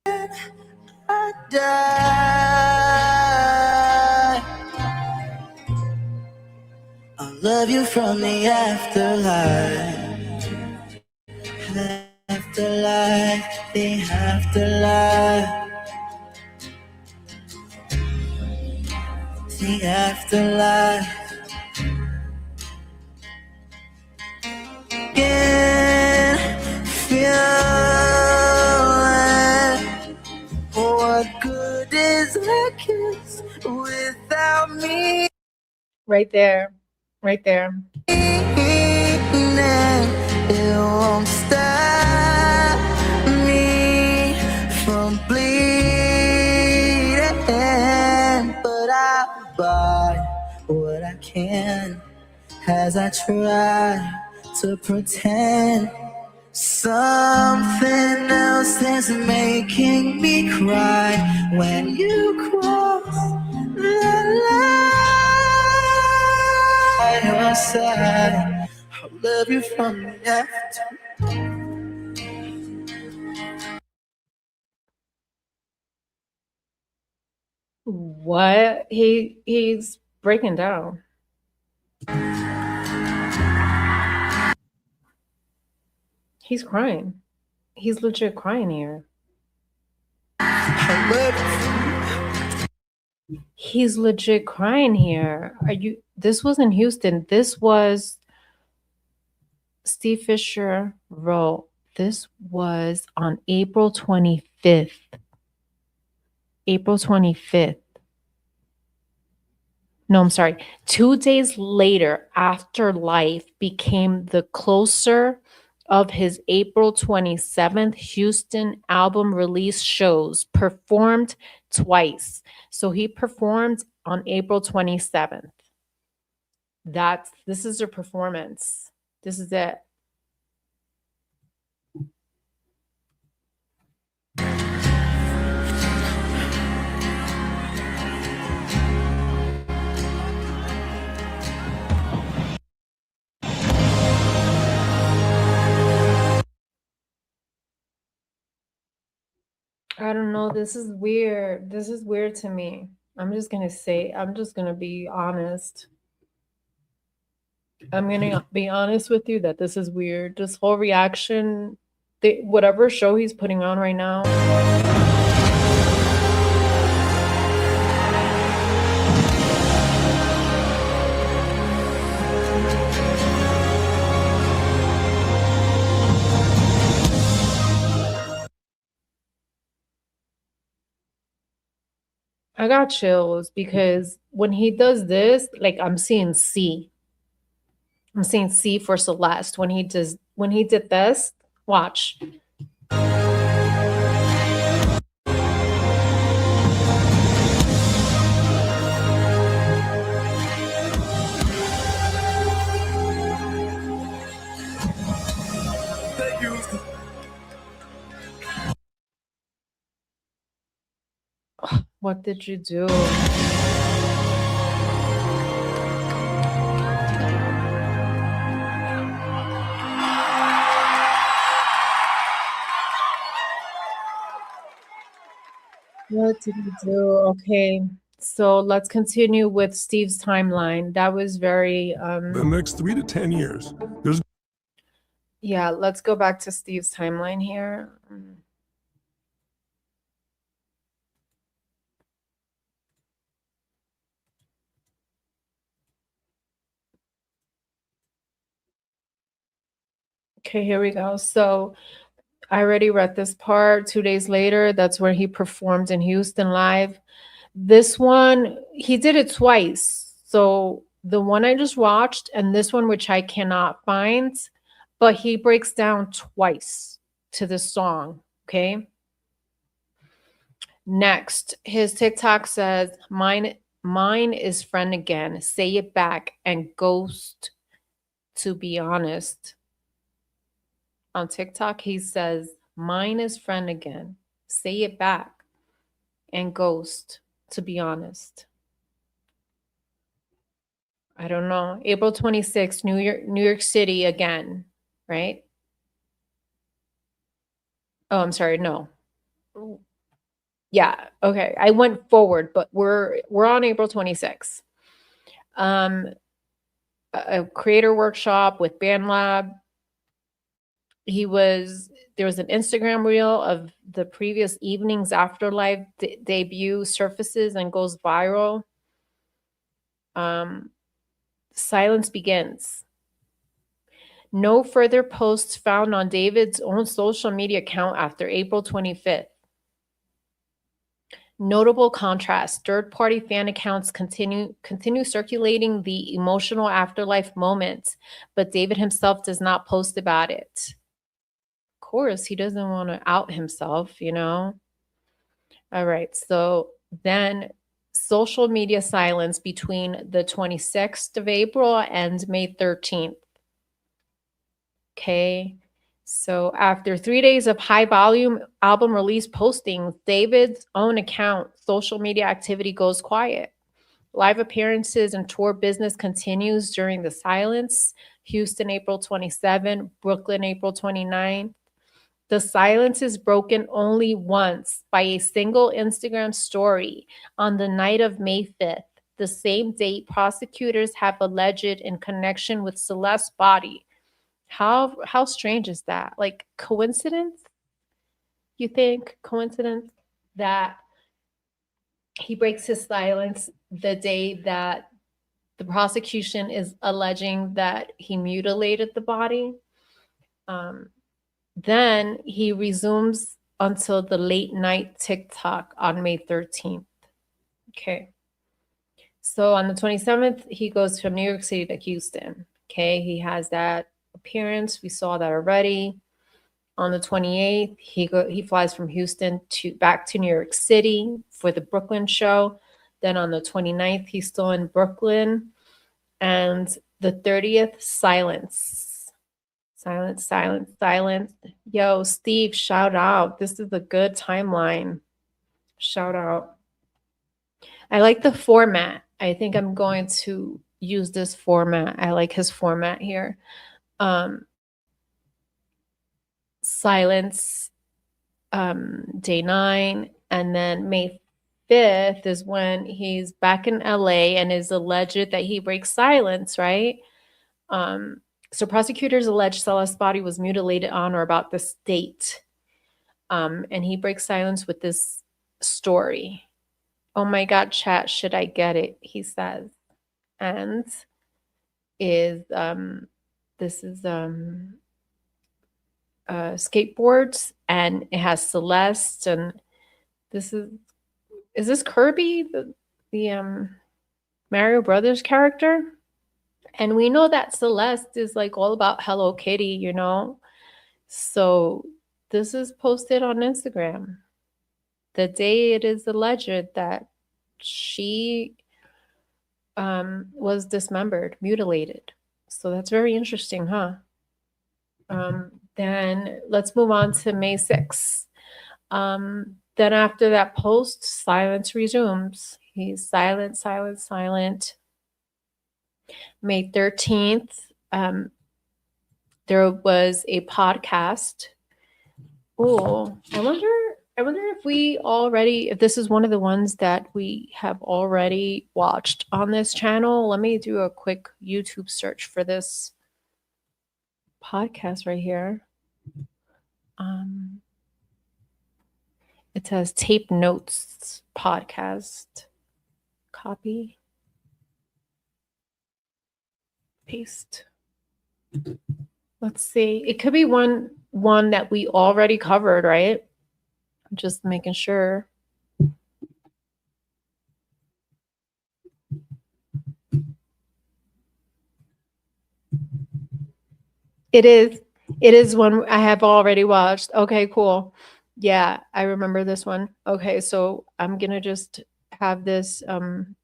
I die. I'll love you from the afterlife. Afterlife, the afterlife. The afterlife. Can feel it. What good is a kiss without me? Right there. It won't stop me from bleeding, but I'll buy what I can as I try to pretend something else is making me cry when you cross the line. Your side, I'll love you from the after. What? He's breaking down. He's crying. He's legit crying here. He's legit crying here. This was in Houston. This was Steve Fischer wrote, this was on April 25th. April 25th. No, I'm sorry. 2 days later, After Life became the closer of his April 27th Houston album release shows, performed twice. So he performed on April 27th. This is a performance. This is it. I don't know. This is weird. This is weird to me. I'm just going to be honest. I'm going to be honest with you that this is weird. This whole reaction, whatever show he's putting on right now. I got chills because when he does this, like I'm seeing C. I'm seeing C for Celeste. When he did this, watch. What did you do? What did you do? Okay, so let's continue with Steve's timeline. That was very The next 3 to 10 years, there's yeah, let's go back to Steve's timeline here. Okay, here we go. So I already read this part. 2 days later, that's where he performed in Houston live. This one, he did it twice. So the one I just watched and this one, which I cannot find, but he breaks down twice to the song. Okay. Next, his TikTok says, mine is friend again. Say it back and ghost, to be honest. On TikTok, he says, mine is friend again. Say it back and ghost, to be honest. I don't know. April 26th, New York City again, right? Oh, I'm sorry. No. Yeah. Okay. I went forward, but we're on April 26th. A creator workshop with BandLab. There was an Instagram reel of the previous evening's Afterlife debut surfaces and goes viral. Silence begins. No further posts found on David's own social media account after April 25th. Notable contrast, third-party fan accounts continue circulating the emotional Afterlife moment, but David himself does not post about it. Of course, he doesn't want to out himself, you know? All right, so then social media silence between the 26th of April and May 13th. Okay, so after 3 days of high volume album release postings, David's own account, social media activity goes quiet. Live appearances and tour business continues during the silence. Houston, April 27, Brooklyn, April 29. The silence is broken only once by a single Instagram story on the night of May 5th, the same date prosecutors have alleged in connection with Celeste's body. How strange is that? Like, coincidence? You think coincidence that he breaks his silence the day that the prosecution is alleging that he mutilated the body? Then he resumes until the late night TikTok on May 13th. Okay. So on the 27th, he goes from New York City to Houston. Okay. He has that appearance. We saw that already. On the 28th, he flies from Houston back to New York City for the Brooklyn show. Then on the 29th, he's still in Brooklyn. And the 30th, silence. Silence, silence, silence. Yo, Steve, shout out. This is a good timeline. Shout out. I like the format. I think I'm going to use this format. I like his format here. Silence, day 9, and then May 5th is when he's back in LA and is alleged that he breaks silence, right? So prosecutors allege Celeste's body was mutilated on or about this date. And he breaks silence with this story. Oh my God, chat, should I get it? He says. And this is skateboards, and it has Celeste, and this is this Kirby, the Mario Brothers character? And we know that Celeste is like all about Hello Kitty, you know? So this is posted on Instagram the day it is alleged that she was dismembered, mutilated. So that's very interesting, huh? Then let's move on to May 6th. Then after that post, silence resumes. He's silent, silent, silent. May 13th, there was a podcast. Oh, I wonder if this is one of the ones that we have already watched on this channel. Let me do a quick YouTube search for this podcast right here. It says Tape Notes podcast. Copy. Paste. Let's see. It could be one that we already covered, right? I'm just making sure. It is one I have already watched. Okay, cool. Yeah, I remember this one. Okay, so I'm gonna just have this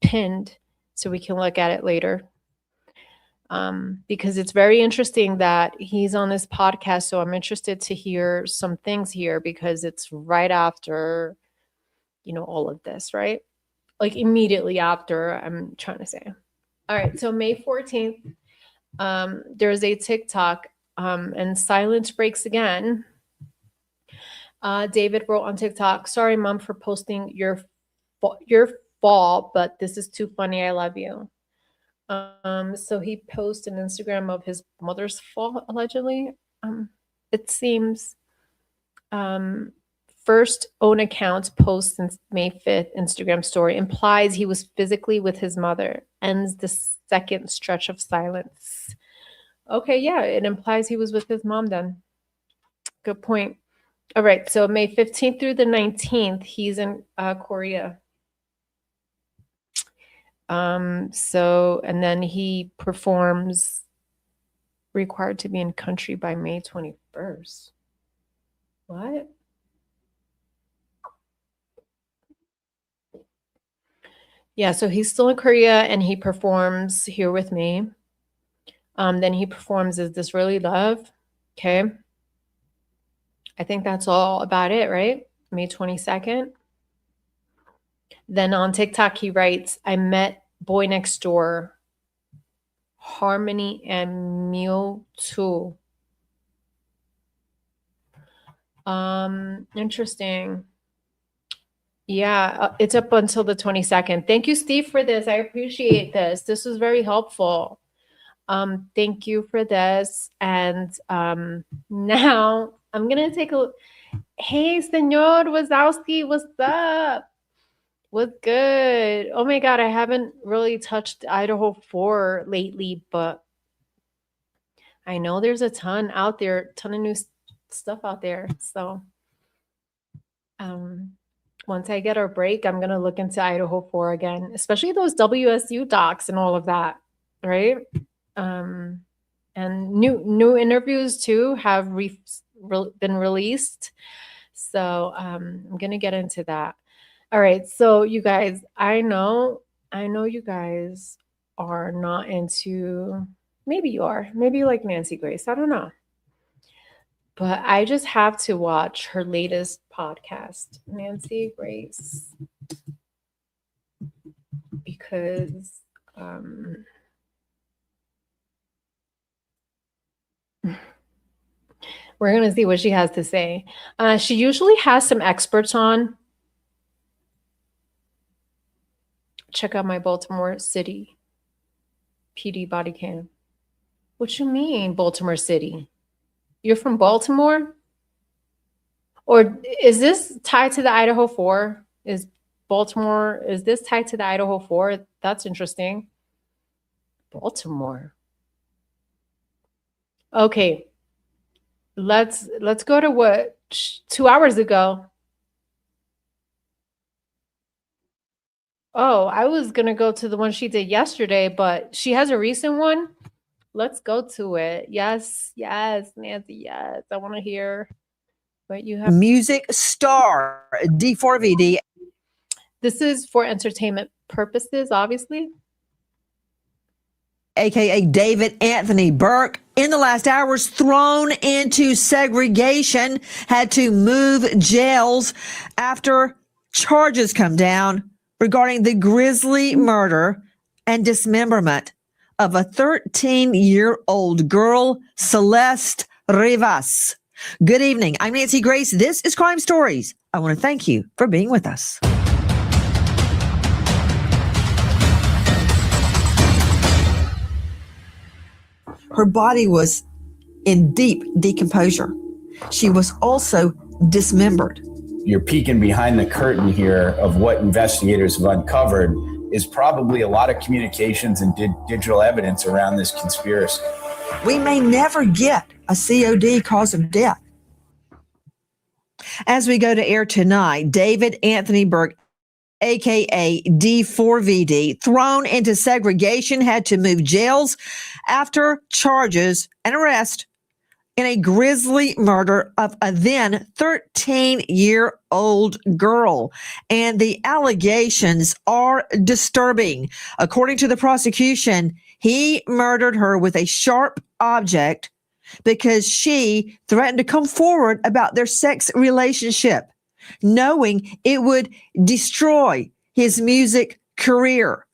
pinned so we can look at it later. Because it's very interesting that he's on this podcast. So I'm interested to hear some things here because it's right after, all of this, right? Like immediately after, I'm trying to say. All right, so May 14th, there's a TikTok and silence breaks again. David wrote on TikTok, "Sorry, Mom, for posting your fall, but this is too funny. I love you." So he posted an Instagram of his mother's fall, allegedly. It seems first own account post since May 5th Instagram story implies he was physically with his mother. Ends the second stretch of silence. Okay, yeah, it implies he was with his mom then. Good point. All right, so May 15th through the 19th, he's in Korea. And then he performs required to be in country by May 21st. What? Yeah, so he's still in Korea and he performs Here With Me. Then he performs Is This Really Love? Okay. I think that's all about it, right? May 22nd. Then on TikTok, he writes, "I met boy next door, Harmony and Mewtwo." Interesting. Yeah, it's up until the 22nd. Thank you, Steve, for this. I appreciate this. This was very helpful. Thank you for this. And now I'm going to take a look. Hey, Senor Wazowski, what's up? What's good? Oh my God, I haven't really touched Idaho 4 lately, but I know there's a ton out there, ton of new stuff out there. So once I get a break, I'm going to look into Idaho 4 again, especially those WSU docs and all of that, right? And new interviews too have been released. So I'm going to get into that. All right. So you guys, I know you guys are not into, maybe you are, maybe you like Nancy Grace. I don't know. But I just have to watch her latest podcast, Nancy Grace, because we're going to see what she has to say. She usually has some experts on. Check out my Baltimore City PD body cam. What you mean, Baltimore City? You're from Baltimore? Or is this tied to the Idaho 4? Is this tied to the Idaho 4? That's interesting. Baltimore. Okay. Let's go to what 2 hours ago. Oh, I was going to go to the one she did yesterday, but she has a recent one. Let's go to it. Yes, Nancy, yes. I want to hear what you have. Music star, D4VD. This is for entertainment purposes, obviously. AKA David Anthony Burke, in the last hours thrown into segregation, had to move jails after charges come down regarding the grisly murder and dismemberment of a 13-year-old girl, Celeste Rivas. Good evening. I'm Nancy Grace. This is Crime Stories. I want to thank you for being with us. Her body was in deep decomposure. She was also dismembered. You're peeking behind the curtain here of what investigators have uncovered is probably a lot of communications and digital evidence around this conspiracy. We may never get a COD cause of death. As we go to air tonight, David Anthony Burke, AKA D4VD, thrown into segregation, had to move jails after charges and arrest in a grisly murder of a then 13-year-old girl. And the allegations are disturbing. According to the prosecution, he murdered her with a sharp object because she threatened to come forward about their sex relationship, knowing it would destroy his music career.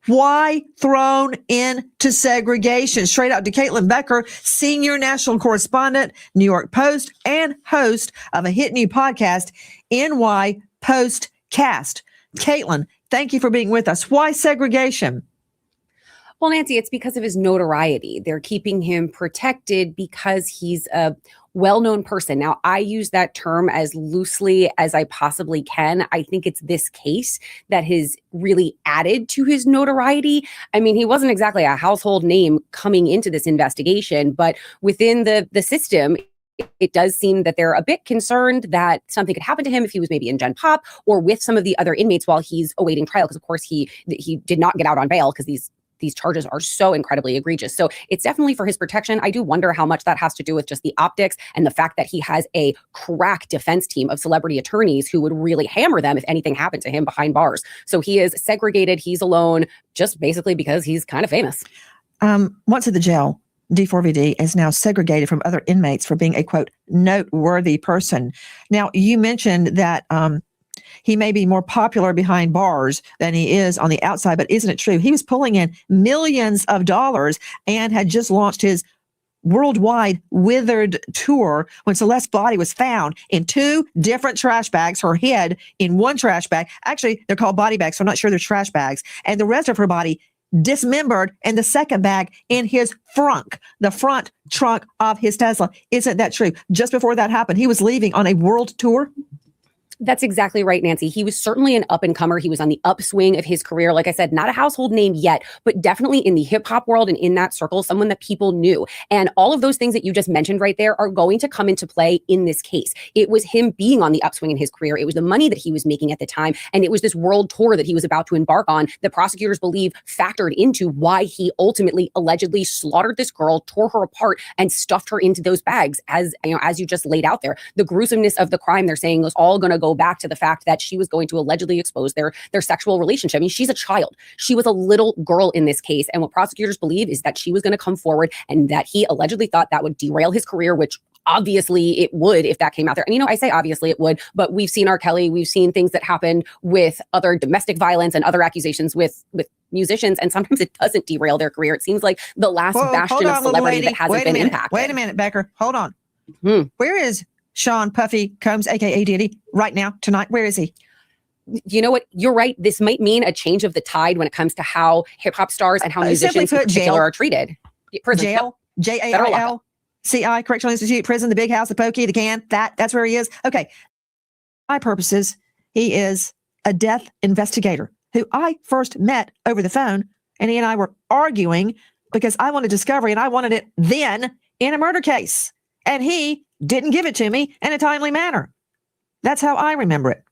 Why thrown into segregation? Straight out to Caitlin Becker, senior national correspondent, New York Post, and host of a hit new podcast, NY Postcast. Caitlin, thank you for being with us. Why segregation? Well, Nancy, it's because of his notoriety. They're keeping him protected because he's a well-known person. Now, I use that term as loosely as I possibly can. I think it's this case that has really added to his notoriety. I mean, he wasn't exactly a household name coming into this investigation, but within the system, it does seem that they're a bit concerned that something could happen to him if he was maybe in Gen Pop or with some of the other inmates while he's awaiting trial. Because, of course, he did not get out on bail because these charges are so incredibly egregious. So it's definitely for his protection. I do wonder how much that has to do with just the optics and the fact that he has a crack defense team of celebrity attorneys who would really hammer them if anything happened to him behind bars. So he is segregated. He's alone just basically because he's kind of famous. Once at the jail, D4VD is now segregated from other inmates for being a, quote, noteworthy person. Now, you mentioned that he may be more popular behind bars than he is on the outside, but isn't it true? He was pulling in millions of dollars and had just launched his worldwide withered tour when Celeste's body was found in 2 different trash bags, her head in one trash bag. Actually, they're called body bags, so I'm not sure they're trash bags. And the rest of her body dismembered in the second bag in his frunk, the front trunk of his Tesla. Isn't that true? Just before that happened, he was leaving on a world tour. That's exactly right, Nancy. He was certainly an up-and-comer. He was on the upswing of his career. Like I said, not a household name yet, but definitely in the hip-hop world and in that circle, someone that people knew. And all of those things that you just mentioned right there are going to come into play in this case. It was him being on the upswing in his career. It was the money that he was making at the time. And it was this world tour that he was about to embark on that prosecutors believe factored into why he ultimately allegedly slaughtered this girl, tore her apart, and stuffed her into those bags. As you just laid out there, the gruesomeness of the crime, they're saying, was all going to go back to the fact that she was going to allegedly expose their sexual relationship. I mean, she's a child. She was a little girl in this case. And what prosecutors believe is that she was going to come forward and that he allegedly thought that would derail his career, which obviously it would if that came out there. And, I say obviously it would, but we've seen R. Kelly, we've seen things that happened with other domestic violence and other accusations with musicians, and sometimes it doesn't derail their career. It seems like the last bastion of celebrity that hasn't been impacted. Wait a minute, Becker. Hold on. Where is Sean Puffy Combs, aka Diddy, right now, tonight? Where is he? You know what? You're right. This might mean a change of the tide when it comes to how hip hop stars and how musicians in particular are treated. Prison. Jail, Jail, CI, Correctional Institute, prison, the big house, the pokey, the can. That's where he is. Okay. My purposes, he is a death investigator who I first met over the phone, and he and I were arguing because I wanted discovery and I wanted it then in a murder case. And he didn't give it to me in a timely manner. That's how I remember it.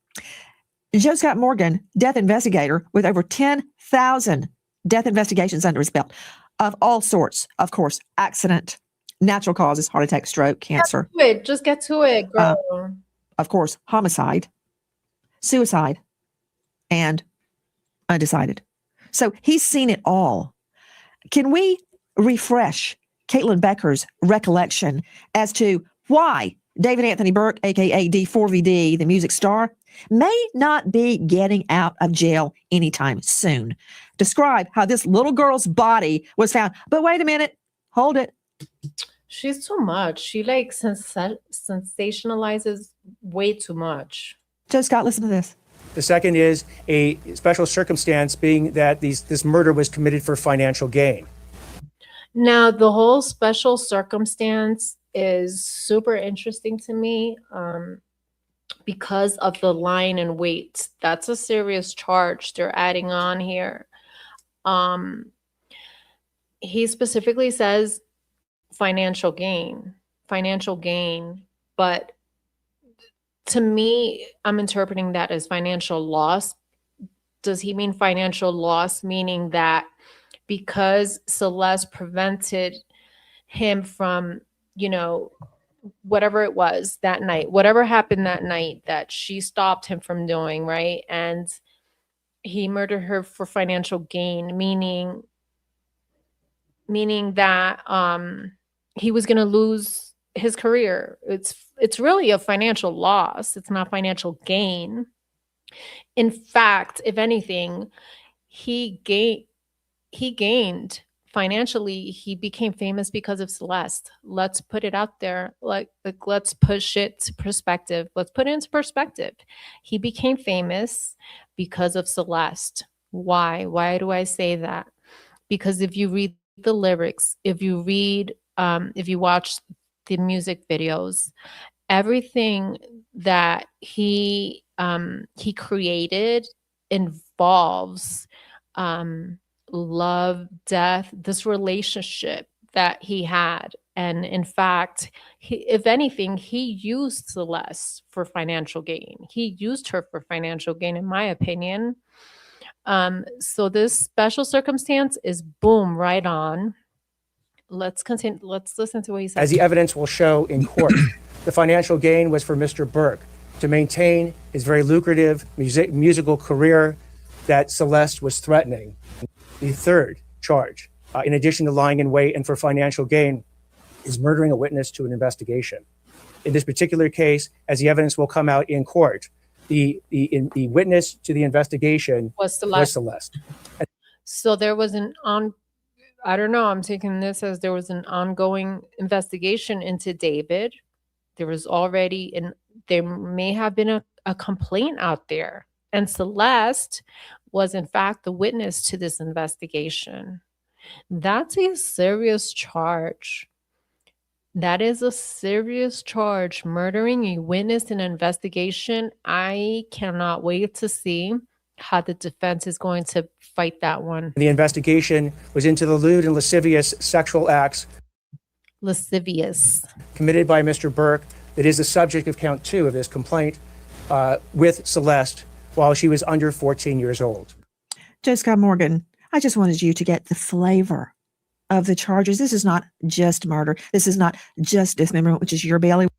Joe Scott Morgan, death investigator with over 10,000 death investigations under his belt of all sorts. Of course, accident, natural causes, heart attack, stroke, cancer. Just get to it, girl. Of course, homicide, suicide, and undecided. So he's seen it all. Can we refresh Caitlin Becker's recollection as to why David Anthony Burke, aka D4VD, the music star, may not be getting out of jail anytime soon? Describe how this little girl's body was found. But wait a minute, hold it. She's too much. She sensationalizes way too much. Joe Scott, listen to this. The second is a special circumstance being that this murder was committed for financial gain. Now, the whole special circumstance is super interesting to me because of the lying in wait. That's a serious charge they're adding on here. He specifically says financial gain, but to me, I'm interpreting that as financial loss. Does he mean financial loss, meaning that because Celeste prevented him from, whatever it was that night, whatever happened that night that she stopped him from doing, right? And he murdered her for financial gain, meaning that he was going to lose his career. It's really a financial loss. It's not financial gain. In fact, if anything, he gained financially. He became famous because of Celeste. Let's put it out there. Like let's push it to perspective. Let's put it into perspective. He became famous because of Celeste. Why? Why do I say that? Because if you read the lyrics, if you watch the music videos, everything that he created involves love, death, this relationship that he had. And in fact, if anything, he used Celeste for financial gain. He used her for financial gain, in my opinion. So this special circumstance is boom, right on. Let's continue. Let's listen to what he said. As the evidence will show in court, the financial gain was for Mr. Burke to maintain his very lucrative musical career that Celeste was threatening. The third charge, in addition to lying in wait and for financial gain, is murdering a witness to an investigation. In this particular case, as the evidence will come out in court, the witness to the investigation was Celeste. So there was I don't know, I'm taking this as there was an ongoing investigation into David. There was already, there may have been a complaint out there. And Celeste was in fact the witness to this investigation. That's a serious charge. That is a serious charge, murdering a witness in an investigation. I cannot wait to see how the defense is going to fight that one. The investigation was into the lewd and lascivious sexual acts Lascivious. committed by Mr. Burke that is the subject of count 2 of this complaint with Celeste while she was under 14 years old. Joe Scott Morgan, I just wanted you to get the flavor of the charges. This is not just murder. This is not just dismemberment, which is your bailiwick.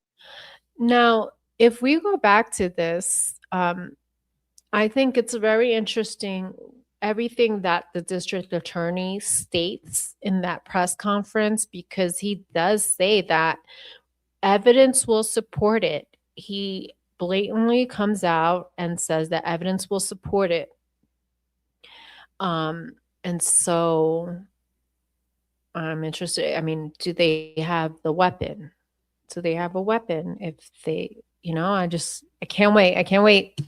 Now, if we go back to this, I think it's very interesting everything that the district attorney states in that press conference, because he does say that evidence will support it. He blatantly comes out and says that evidence will support it. And so I'm interested. I mean, do they have the weapon? Do they have a weapon? If they, I can't wait. I can't wait.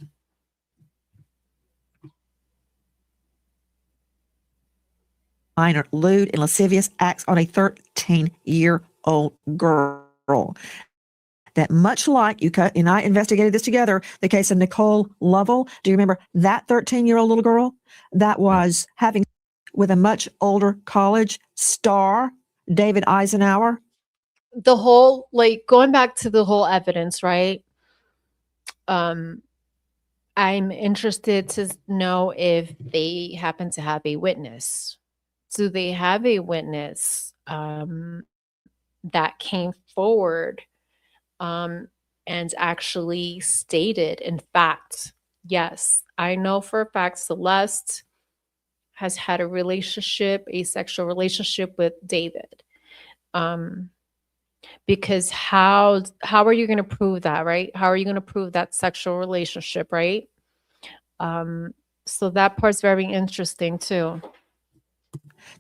Minor lewd and lascivious acts on a 13-year-old girl. That much like you and I investigated this together, the case of Nicole Lovell. Do you remember that 13-year-old little girl that was having with a much older college star, David Eisenhower? The whole, going back to the whole evidence, right? I'm interested to know if they happen to have a witness. Do they have a witness that came forward and actually stated, in fact, yes, I know for a fact Celeste has had a sexual relationship with David. Because how are you going to prove that, right? How are you going to prove that sexual relationship, right? So that part's very interesting too.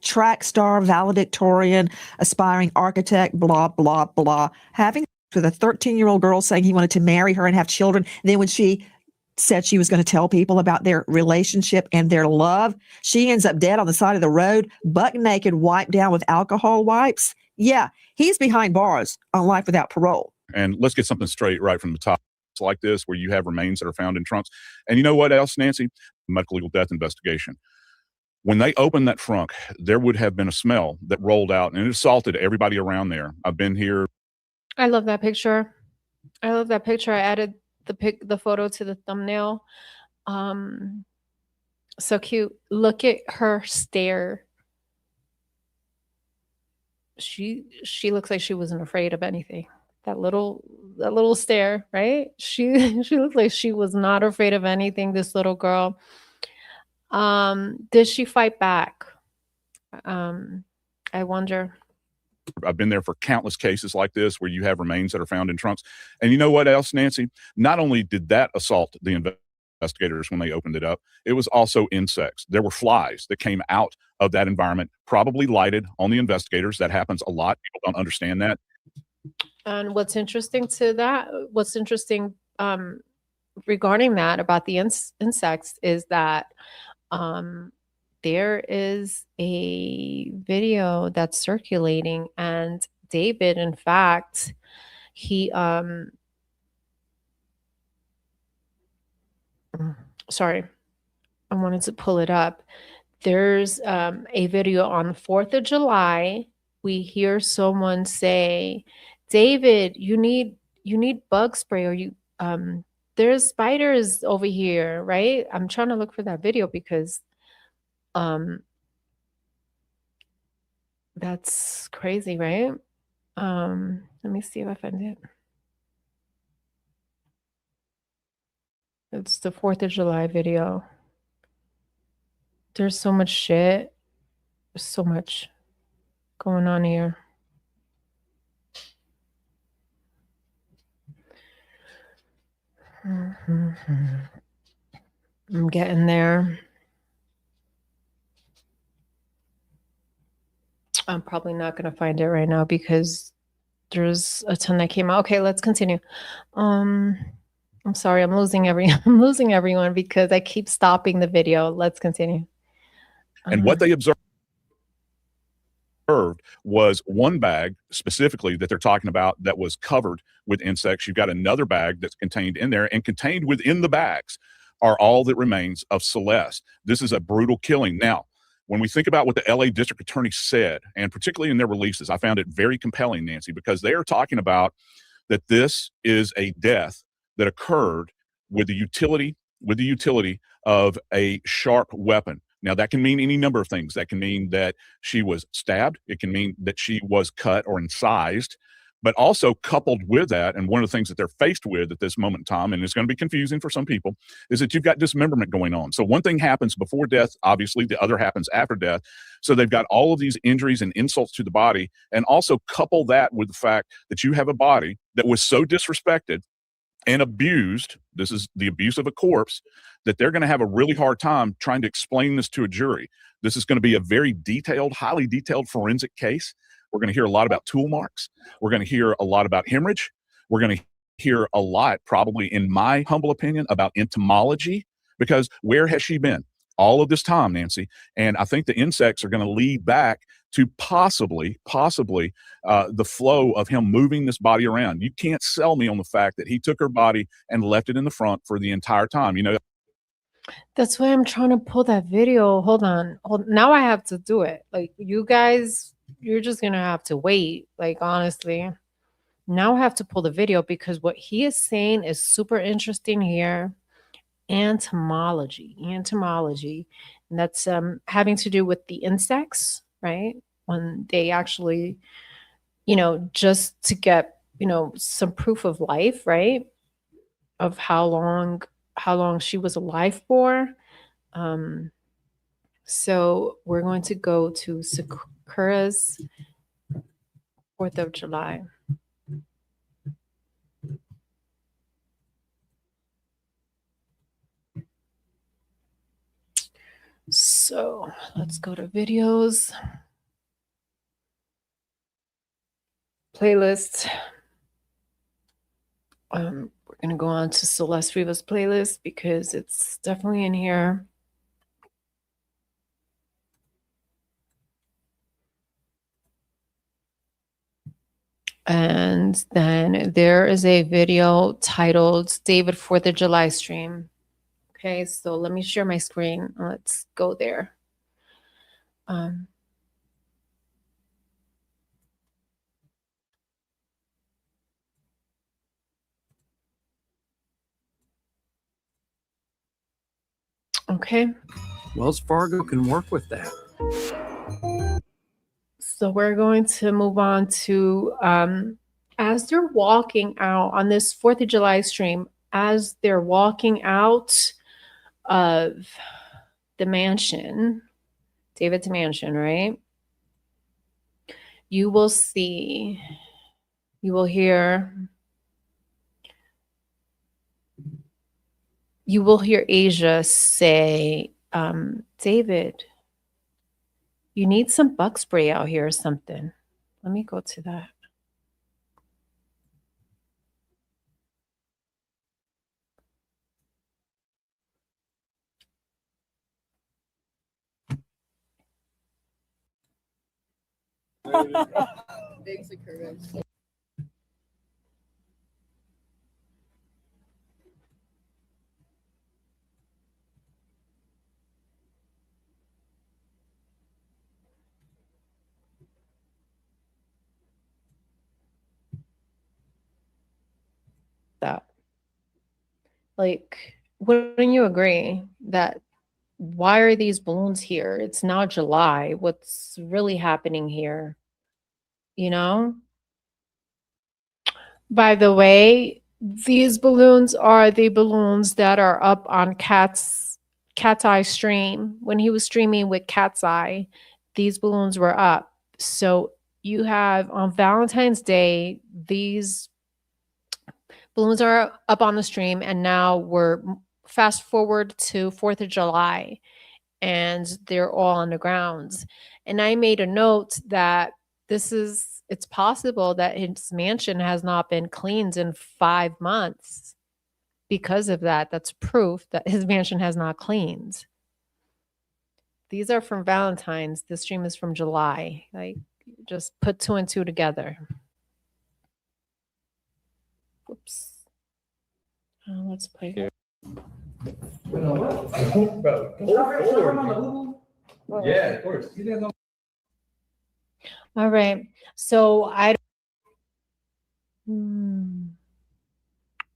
Track star, valedictorian, aspiring architect, blah, blah, blah. Having with a 13-year-old girl saying he wanted to marry her and have children. Then when she said she was going to tell people about their relationship and their love, she ends up dead on the side of the road, buck naked, wiped down with alcohol wipes. Yeah, he's behind bars on life without parole. And let's get something straight right from the top. It's like this, where you have remains that are found in trunks. And you know what else, Nancy? Medical legal death investigation. When they opened that trunk, there would have been a smell that rolled out, and it assaulted everybody around there. I've been here. I love that picture. I added the photo to the thumbnail. So cute. Look at her stare. She looks like she wasn't afraid of anything. That little stare, right? She looked like she was not afraid of anything, this little girl. Did she fight back? I wonder. I've been there for countless cases like this where you have remains that are found in trunks. And you know what else, Nancy? Not only did that assault the investigators when they opened it up, it was also insects. There were flies that came out of that environment, probably lighted on the investigators. That happens a lot. People don't understand that. And what's interesting regarding that about the insects is that there is a video that's circulating, and David, in fact, he sorry, I wanted to pull it up. There's a video on the 4th of July. We hear someone say, David, you need bug spray, or there's spiders over here, right? I'm trying to look for that video because that's crazy, right? Let me see if I find it. It's the 4th of July video. There's so much shit. There's so much going on here. I'm getting there. I'm probably not going to find it right now because there's a ton that came out. Okay, let's continue. I'm sorry, I'm losing everyone because I keep stopping the video. Let's continue. And what they observed. observed was one bag specifically that they're talking about that was covered with insects. You've got another bag that's contained in there, and contained within the bags are all that remains of Celeste. This is a brutal killing. Now, when we think about what the LA District Attorney said, and particularly in their releases, I found it very compelling, Nancy, because they are talking about that this is a death that occurred with the utility of a sharp weapon. Now, that can mean any number of things. That can mean that she was stabbed. It can mean that she was cut or incised. But also coupled with that, and one of the things that they're faced with at this moment in time, and it's going to be confusing for some people, is that you've got dismemberment going on. So one thing happens before death, obviously, the other happens after death. So they've got all of these injuries and insults to the body, and also couple that with the fact that you have a body that was so disrespected and abused, this is the abuse of a corpse, that they're going to have a really hard time trying to explain this to a jury. This is going to be a very detailed, highly detailed forensic case. We're going to hear a lot about tool marks. We're going to hear a lot about hemorrhage. We're going to hear a lot, probably in my humble opinion, about entomology, because where has she been all of this time, Nancy? And I think the insects are going to lead back to possibly the flow of him moving this body around. You can't sell me on the fact that he took her body and left it in the front for the entire time. You know, That's why I'm trying to pull that video. Hold on. Now I have to do it. Like, you guys, you're just going to have to wait. Like, honestly, now I have to pull the video because what he is saying is super interesting here. Entomology. And that's having to do with the insects, right? When they actually, just to get, some proof of life, right? Of how long she was alive for. So we're going to go to Sakura's 4th of July. So let's go to videos. Playlist. We're going to go on to Celeste Rivas playlist because it's definitely in here. And then there is a video titled David 4th of July stream. Okay, so let me share my screen. Let's go there. Okay. Wells Fargo can work with that. So we're going to move on to, as they're walking out on this 4th of July stream, as they're walking out of the mansion, David's mansion, right? You will see, you will hear Asia say, David, you need some bug spray out here or something. Let me go to that. That, like, wouldn't you agree that why are these balloons here? It's now July. What's really happening here? By the way, these balloons are the balloons that are up on Cat's Eye stream. When he was streaming with Cat's Eye, these balloons were up. So you have on Valentine's Day, these balloons are up on the stream, and now we're fast forward to 4th of July, and they're all on the grounds. And I made a note that it's possible that his mansion has not been cleaned in 5 months. Because of that, that's proof that his mansion has not cleaned. These are from Valentine's. This stream is from July. Like, Just put two and two together. Oops. Let's play. Yeah, of course. All right. So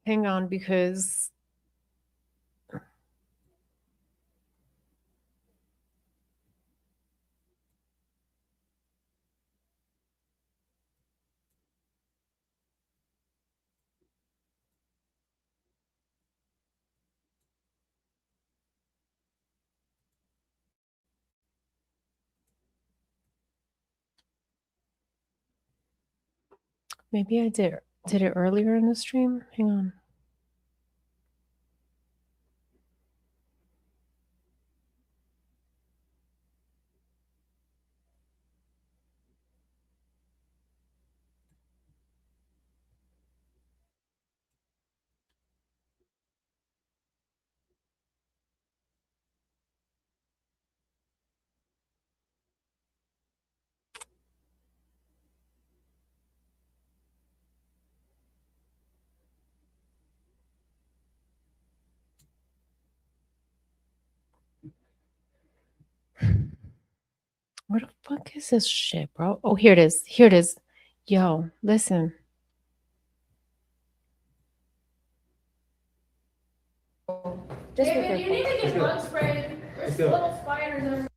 hang on, because maybe I did it earlier in the stream. Hang on. Where the fuck is this shit, bro? Oh, here it is. Here it is. Yo, listen. David, you need to get bug spray. There's little spiders everywhere.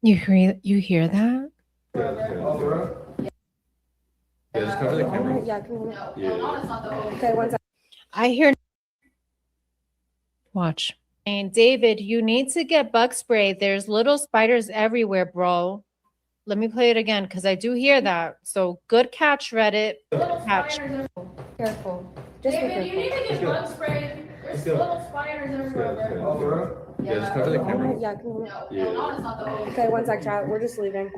You hear that? Yeah, just cover the camera. Yeah, no, that's not the whole. Okay, one second. I hear. Watch. And David, you need to get bug spray. There's little spiders everywhere, bro. Let me play it again because I do hear that. So good catch, Reddit. Little Catch. spiders. Careful. Just be David, you need to get bug spray. There's little spiders everywhere. Yeah, just cover the camera. Yeah, No, that's not the whole. okay, one sec, chat. We're just leaving.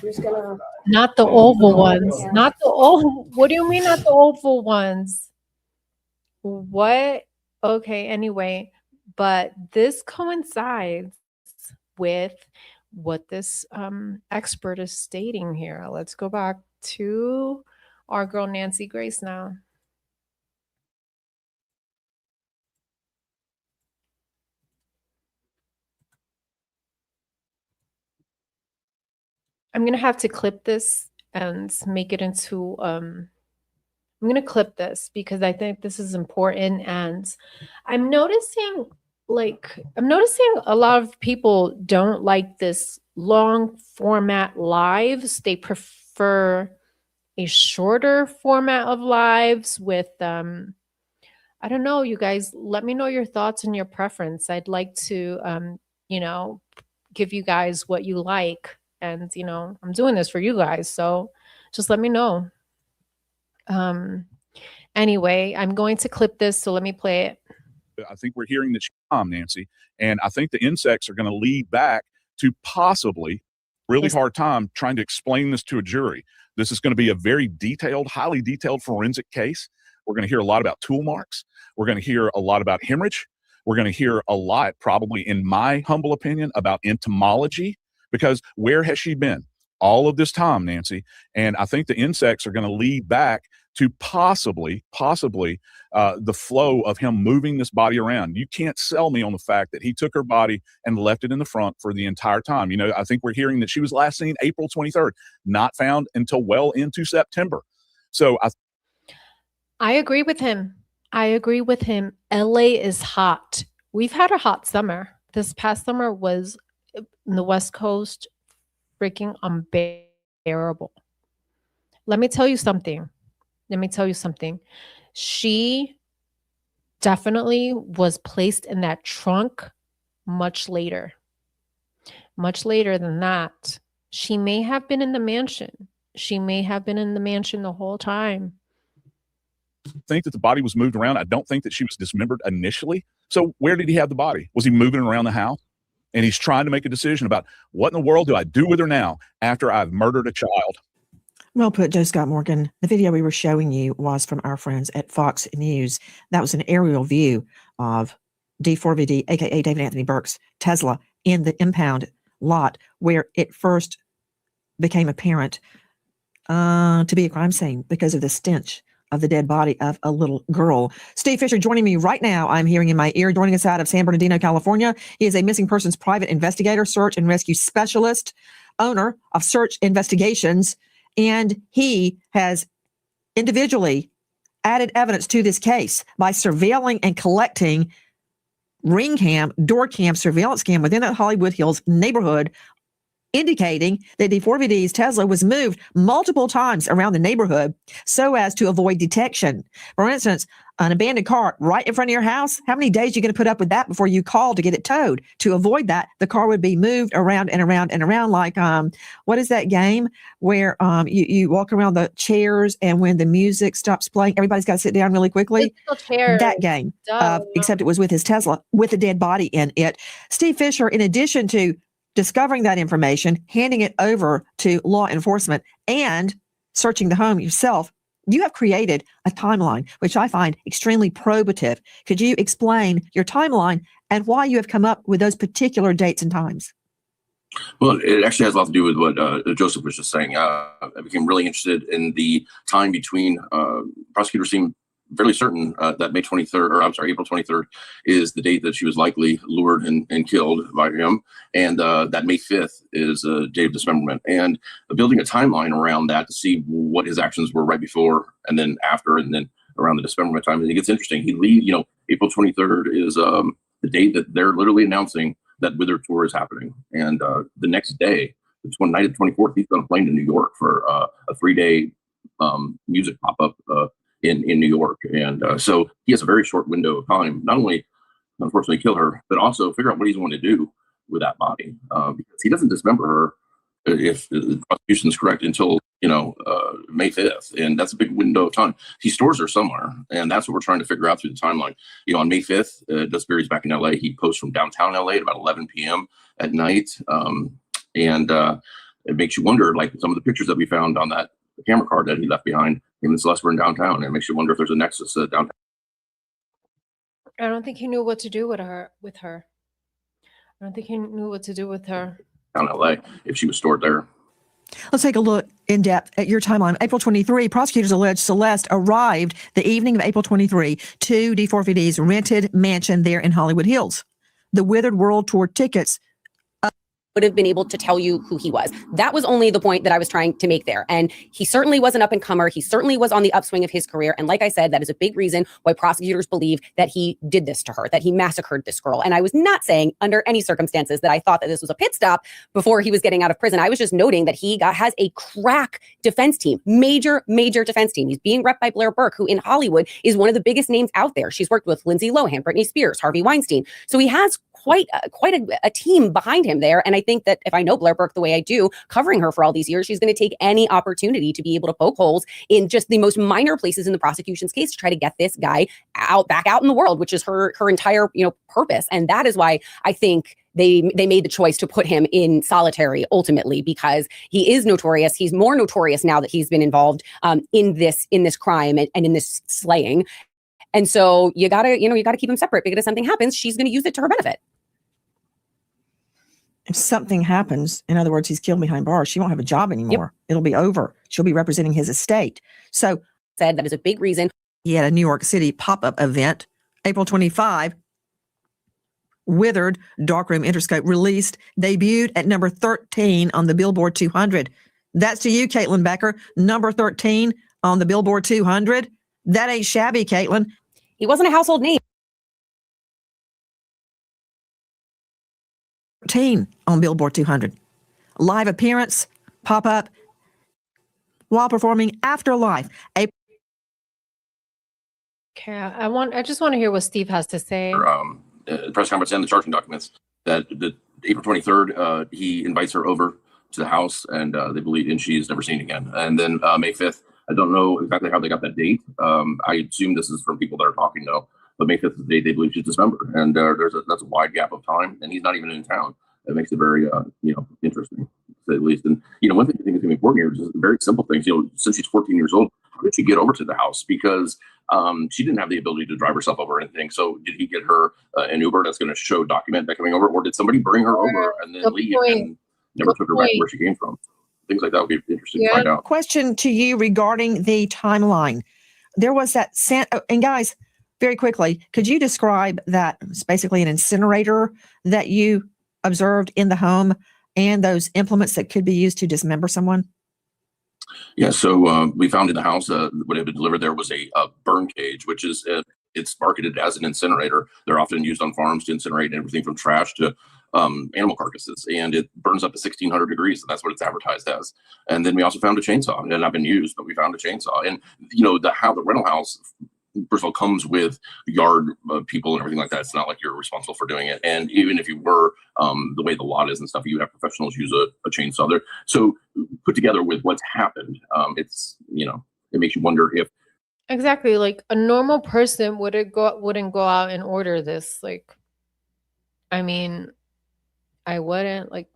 We're just gonna. Not the oval ones. Not the oval. What do you mean not the oval ones? What? Okay, anyway, but this coincides with what this expert is stating here. Let's go back to our girl Nancy Grace now. I'm gonna have to clip this and make it into I'm gonna clip this because I think this is important, and I'm noticing a lot of people don't like this long format lives. They prefer a shorter format of lives with I don't know, you guys, let me know your thoughts and your preference. I'd like to give you guys what you like. And, I'm doing this for you guys. So just let me know. Anyway, I'm going to clip this. So let me play it. I think we're hearing that she's calm, Nancy. And I think the insects are going to lead back to possibly really hard time trying to explain this to a jury. This is going to be a very detailed, highly detailed forensic case. We're going to hear a lot about tool marks. We're going to hear a lot about hemorrhage. We're going to hear a lot, probably in my humble opinion, about entomology. Because where has she been all of this time, Nancy? And I think the insects are going to lead back to possibly the flow of him moving this body around. You can't sell me on the fact that he took her body and left it in the front for the entire time. I think we're hearing that she was last seen April 23rd, not found until well into September. So I agree with him. LA is hot. We've had a hot summer. This past summer was in the West Coast freaking unbearable. Let me tell you something. She definitely was placed in that trunk much later than that. She may have been in the mansion. The whole time. I think that the body was moved around. I don't think that she was dismembered initially. So where did he have the body? Was he moving around the house? And he's trying to make a decision about what in the world do I do with her now after I've murdered a child? Well put, Joe Scott Morgan. The video we were showing you was from our friends at Fox News. That was an aerial view of D4VD, aka David Anthony Burke's Tesla, in the impound lot where it first became apparent to be a crime scene because of the stench of the dead body of a little girl. Steve Fischer joining me right now. I'm hearing in my ear, joining us out of San Bernardino, California. He is a missing persons private investigator, search and rescue specialist, owner of Search Investigations, and he has individually added evidence to this case by surveilling and collecting ring cam, door cam, surveillance cam within that Hollywood Hills neighborhood, indicating that D4VD's Tesla was moved multiple times around the neighborhood so as to avoid detection. For instance, an abandoned car right in front of your house, how many days are you going to put up with that before you call to get it towed? To avoid that, the car would be moved around and around and around like, what is that game where you walk around the chairs and when the music stops playing, everybody's got to sit down really quickly? That game, except it was with his Tesla, with a dead body in it. Steve Fischer, in addition to discovering that information, handing it over to law enforcement, and searching the home yourself, you have created a timeline, which I find extremely probative. Could you explain your timeline and why you have come up with those particular dates and times? Well, it actually has a lot to do with what Joseph was just saying. I became really interested in the time between prosecutors seem fairly certain that April 23rd is the date that she was likely lured and killed by him. And that May 5th is a date of dismemberment. And building a timeline around that to see what his actions were right before and then after and then around the dismemberment time. And it gets interesting. April 23rd is the date that they're literally announcing that Wither tour is happening. And the next day, the night of the 24th, he's on a plane to New York for a 3-day music pop-up in New York. And so he has a very short window of time, not only unfortunately kill her, but also figure out what he's going to do with that body. Because he doesn't dismember her, if the prosecution is correct, until May 5th. And that's a big window of time. He stores her somewhere. And that's what we're trying to figure out through the timeline. On May 5th, Dusbury's back in LA. He posts from downtown LA at about 11 p.m. at night. And it makes you wonder, like some of the pictures that we found on that camera card that he left behind, him and Celeste were in downtown. And it makes you wonder if there's a nexus downtown. I don't think he knew what to do with her. I don't think he knew what to do with her. Down LA, if she was stored there. Let's take a look in depth at your timeline. April 23, prosecutors allege Celeste arrived the evening of April 23 to D4VD's rented mansion there in Hollywood Hills. The Withered World Tour tickets would have been able to tell you who he was. That was only the point that I was trying to make there. And he certainly was an up and comer. He certainly was on the upswing of his career. And like I said, that is a big reason why prosecutors believe that he did this to her, that he massacred this girl. And I was not saying under any circumstances that I thought that this was a pit stop before he was getting out of prison. I was just noting that he has a crack defense team, major defense team. He's being repped by Blair Burke, who in Hollywood is one of the biggest names out there. She's worked with Lindsay Lohan, Britney Spears, Harvey Weinstein. So he has quite a team behind him there. And I think that if I know Blair Burke the way I do, covering her for all these years, she's going to take any opportunity to be able to poke holes in just the most minor places in the prosecution's case to try to get this guy back out in the world, which is her entire purpose. And that is why I think they made the choice to put him in solitary ultimately, because he is notorious. He's more notorious now that he's been involved in this crime and in this slaying. And so you gotta keep him separate, because if something happens, she's going to use it to her benefit. If something happens, in other words, he's killed behind bars, she won't have a job anymore. Yep. It'll be over. She'll be representing his estate. So said that is a big reason. He had a New York City pop-up event, April 25, Withered Darkroom Interscope released, debuted at number 13 on the Billboard 200. That's to you, Caitlin Becker, number 13 on the Billboard 200. That ain't shabby, Caitlin. He wasn't a household name. 13 on Billboard 200. Live appearance, pop-up, while performing Afterlife. Okay, I just want to hear what Steve has to say. Press conference and the charging documents that April 23rd, he invites her over to the house, and they believe, and she's never seen again. And then May 5th, I don't know exactly how they got that date. I assume this is from people that are talking though. But May 5th is the date they believe she's dismembered, and that's a wide gap of time, and he's not even in town. That makes it very interesting, to say the least. And one thing I think is going to be important here is just very simple things. Since she's 14 years old, how did she get over to the house? Because she didn't have the ability to drive herself over or anything. So did he get her an Uber that's going to document that coming over, or did somebody bring her over and then leave and never took her back where she came from? things like that would be interesting to find out. Question to you regarding the timeline. There was that and guys, very quickly, could you describe that? It's basically an incinerator that you observed in the home and those implements that could be used to dismember someone? Yeah, so we found in the house when it had been delivered, there was a burn cage, which is it's marketed as an incinerator. They're often used on farms to incinerate everything from trash to animal carcasses, and it burns up to 1600 degrees, and that's what it's advertised as. And then we also found a chainsaw, and not been used, but we found a chainsaw. And you know, the rental house, first of all, comes with yard people and everything like that. It's not like you're responsible for doing it. And even if you were, the way the lot is and stuff, you would have professionals use a chainsaw there. So put together with what's happened, it's, you know, it makes you wonder if. Exactly. Like a normal person wouldn't go out and order this. Like, I mean, I wouldn't, like,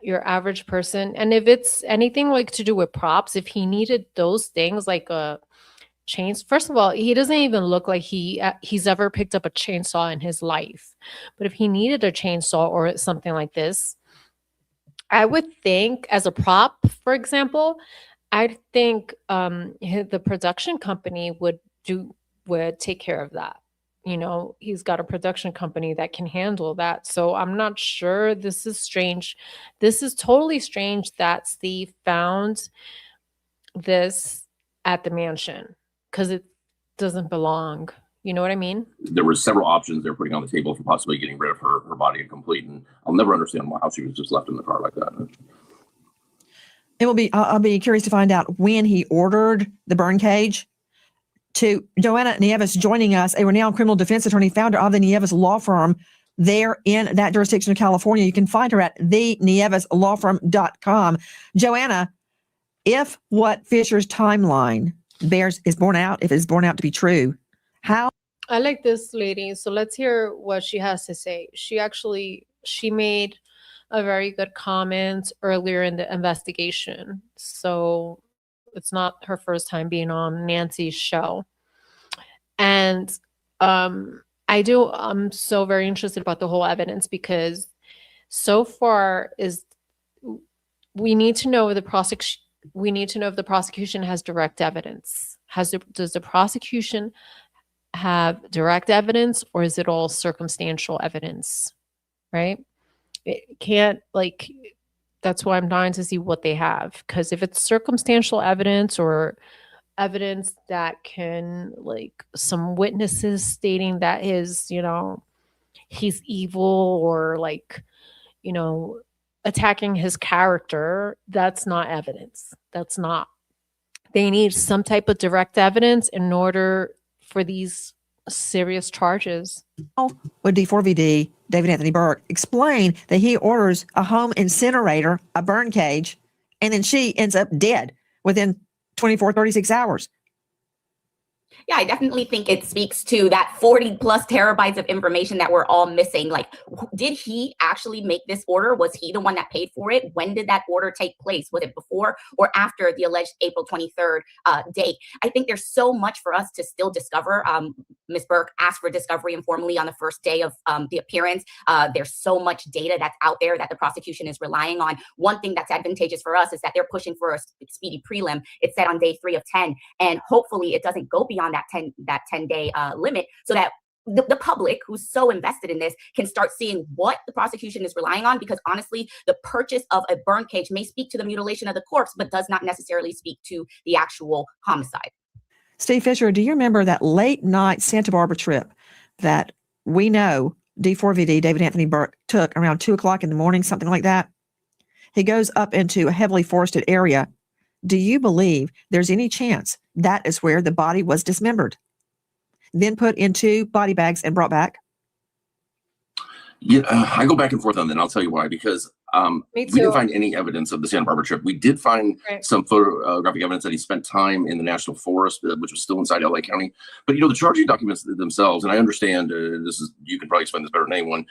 your average person. And if it's anything like to do with props, if he needed those things like a chains, first of all, he doesn't even look like he's ever picked up a chainsaw in his life. But if he needed a chainsaw or something like this, I would think as a prop, for example, I think the production company would take care of that. You know, he's got a production company that can handle that. So I'm not sure. This is strange. This is totally strange that Steve found this at the mansion because it doesn't belong. You know what I mean? There were several options they're putting on the table for possibly getting rid of her body complete. And I'll never understand how she was just left in the car like that. I'll be curious to find out when he ordered the burn cage. To Joanna Nieves joining us, a renowned criminal defense attorney, founder of the Nieves Law Firm there in that jurisdiction of California. You can find her at thenieveslawfirm.com. Joanna, if what Fischer's timeline is borne out, if it's borne out to be true, how? I like this lady. So let's hear what she has to say. She made a very good comment earlier in the investigation. So it's not her first time being on Nancy's show. And I'm so very interested about the whole evidence because so far we need to know if the prosecution has direct evidence. Does the prosecution have direct evidence or is it all circumstantial evidence? Right? It can't, like, that's why I'm dying to see what they have. Because if it's circumstantial evidence or evidence that can, like, some witnesses stating that he's evil or, like, you know, attacking his character, that's not evidence. That's not. They need some type of direct evidence in order for these serious charges. Would D4VD, David Anthony Burke, explain that he orders a home incinerator, a burn cage, and then she ends up dead within 24, 36 hours? Yeah, I definitely think it speaks to that 40 plus terabytes of information that we're all missing. Like, did he actually make this order? Was he the one that paid for it? When did that order take place? Was it before or after the alleged April 23rd date? I think there's so much for us to still discover. Ms. Burke asked for discovery informally on the first day of the appearance. There's so much data that's out there that the prosecution is relying on. One thing that's advantageous for us is that they're pushing for a speedy prelim. It's set on day 3 of 10, and hopefully it doesn't go beyond that 10-day limit, so that the public who's so invested in this can start seeing what the prosecution is relying on. Because honestly, the purchase of a burn cage may speak to the mutilation of the corpse, but does not necessarily speak to the actual homicide. Steve Fischer, do you remember that late night Santa Barbara trip that we know D4VD, David Anthony Burke, took around 2 o'clock in the morning, something like that? He goes up into a heavily forested area. Do you believe there's any chance that is where the body was dismembered, then put into body bags and brought back? Yeah, I go back and forth on that, and I'll tell you why. Because we didn't find any evidence of the Santa Barbara trip. We did find some photographic evidence that he spent time in the National Forest, which was still inside LA County. But, you know, the charging documents themselves, and I understand you can probably explain this better than anyone,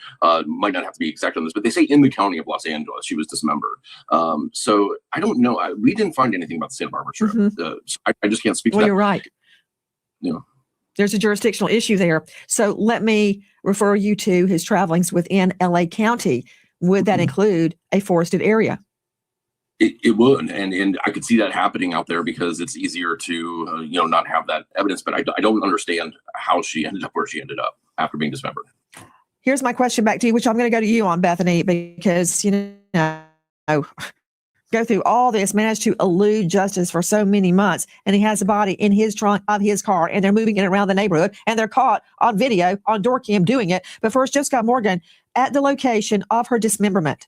might not have to be exact on this, but they say in the county of Los Angeles, she was dismembered. So I don't know. We didn't find anything about the Santa Barbara trip. So I just can't speak to that. Well, you're right. Yeah. There's a jurisdictional issue there. So let me refer you to his travelings within LA County. Would that include a forested area? It would, and I could see that happening out there because it's easier to not have that evidence. But I don't understand how she ended up where she ended up after being dismembered. Here's my question back to you, which I'm going to go to you on, Bethany, because go through all this, managed to elude justice for so many months, and he has a body in his trunk of his car, and they're moving it around the neighborhood, and they're caught on video on door cam doing it. But first, Joe Scott Morgan, at the location of her dismemberment,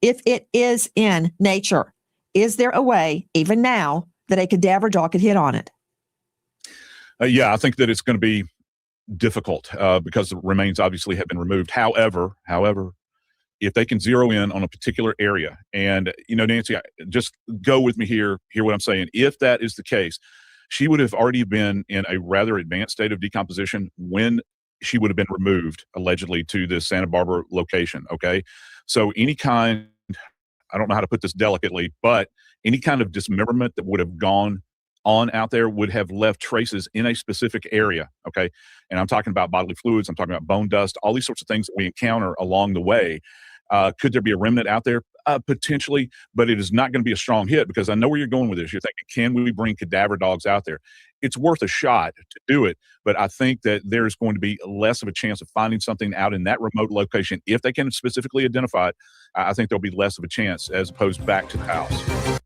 if it is in nature, is there a way, even now, that a cadaver dog could hit on it? Yeah, I think that it's going to be difficult because the remains obviously have been removed. However, if they can zero in on a particular area, and Nancy, just go with me here, hear what I'm saying. If that is the case, she would have already been in a rather advanced state of decomposition when she would have been removed, allegedly, to the Santa Barbara location. Okay. So any kind, I don't know how to put this delicately, but any kind of dismemberment that would have gone on out there would have left traces in a specific area. Okay. And I'm talking about bodily fluids. I'm talking about bone dust, all these sorts of things that we encounter along the way. Could there be a remnant out there? Potentially, but it is not going to be a strong hit, because I know where you're going with this. You're thinking, can we bring cadaver dogs out there? It's worth a shot to do it, but I think that there's going to be less of a chance of finding something out in that remote location. If they can specifically identify it, I think there'll be less of a chance as opposed back to the house.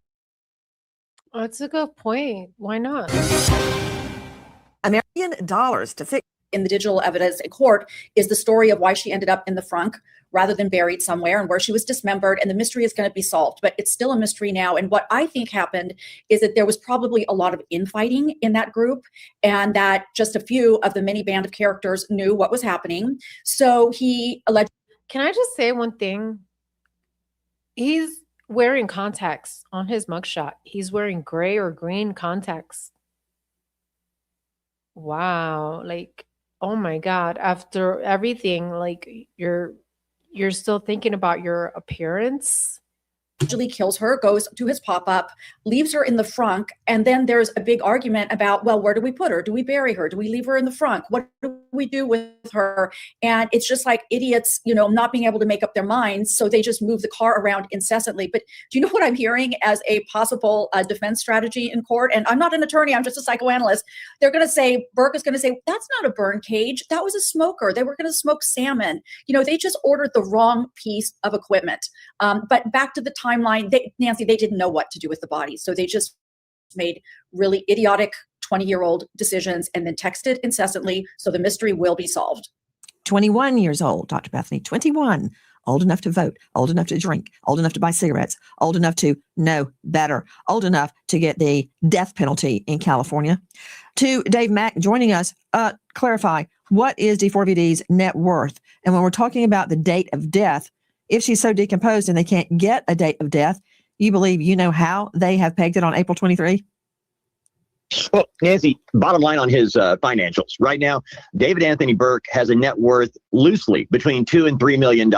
That's a good point. Why not? $1 million to fix in the digital evidence in court is the story of why she ended up in the frunk rather than buried somewhere, and where she was dismembered, and the mystery is going to be solved. But it's still a mystery now. And what I think happened is that there was probably a lot of infighting in that group, and that just a few of the many band of characters knew what was happening. So he alleged. Can I just say one thing? He's wearing contacts on his mugshot. He's wearing gray or green contacts. Wow. Like, oh my God. After everything, like you're still thinking about your appearance. Usually kills her, goes to his pop-up, leaves her in the frunk, and then there's a big argument about, well, where do we put her? Do we bury her? Do we leave her in the frunk? What do we do with her? And it's just like idiots, not being able to make up their minds, so they just move the car around incessantly. But do you know what I'm hearing as a possible defense strategy in court? And I'm not an attorney, I'm just a psychoanalyst. They're going to say, Burke is going to say, that's not a burn cage, that was a smoker. They were going to smoke salmon. They just ordered the wrong piece of equipment. But back to the timeline, Nancy, they didn't know what to do with the body. So they just made really idiotic 20-year-old decisions and then texted incessantly. So the mystery will be solved. 21 years old, Dr. Bethany, 21, old enough to vote, old enough to drink, old enough to buy cigarettes, old enough to know better, old enough to get the death penalty in California. To Dave Mack joining us, clarify, what is D4VD's net worth? And when we're talking about the date of death, if she's so decomposed and they can't get a date of death, you believe you know how they have pegged it on April 23? Well, Nancy, bottom line on his financials. Right now, David Anthony Burke has a net worth loosely between $2 and $3 million.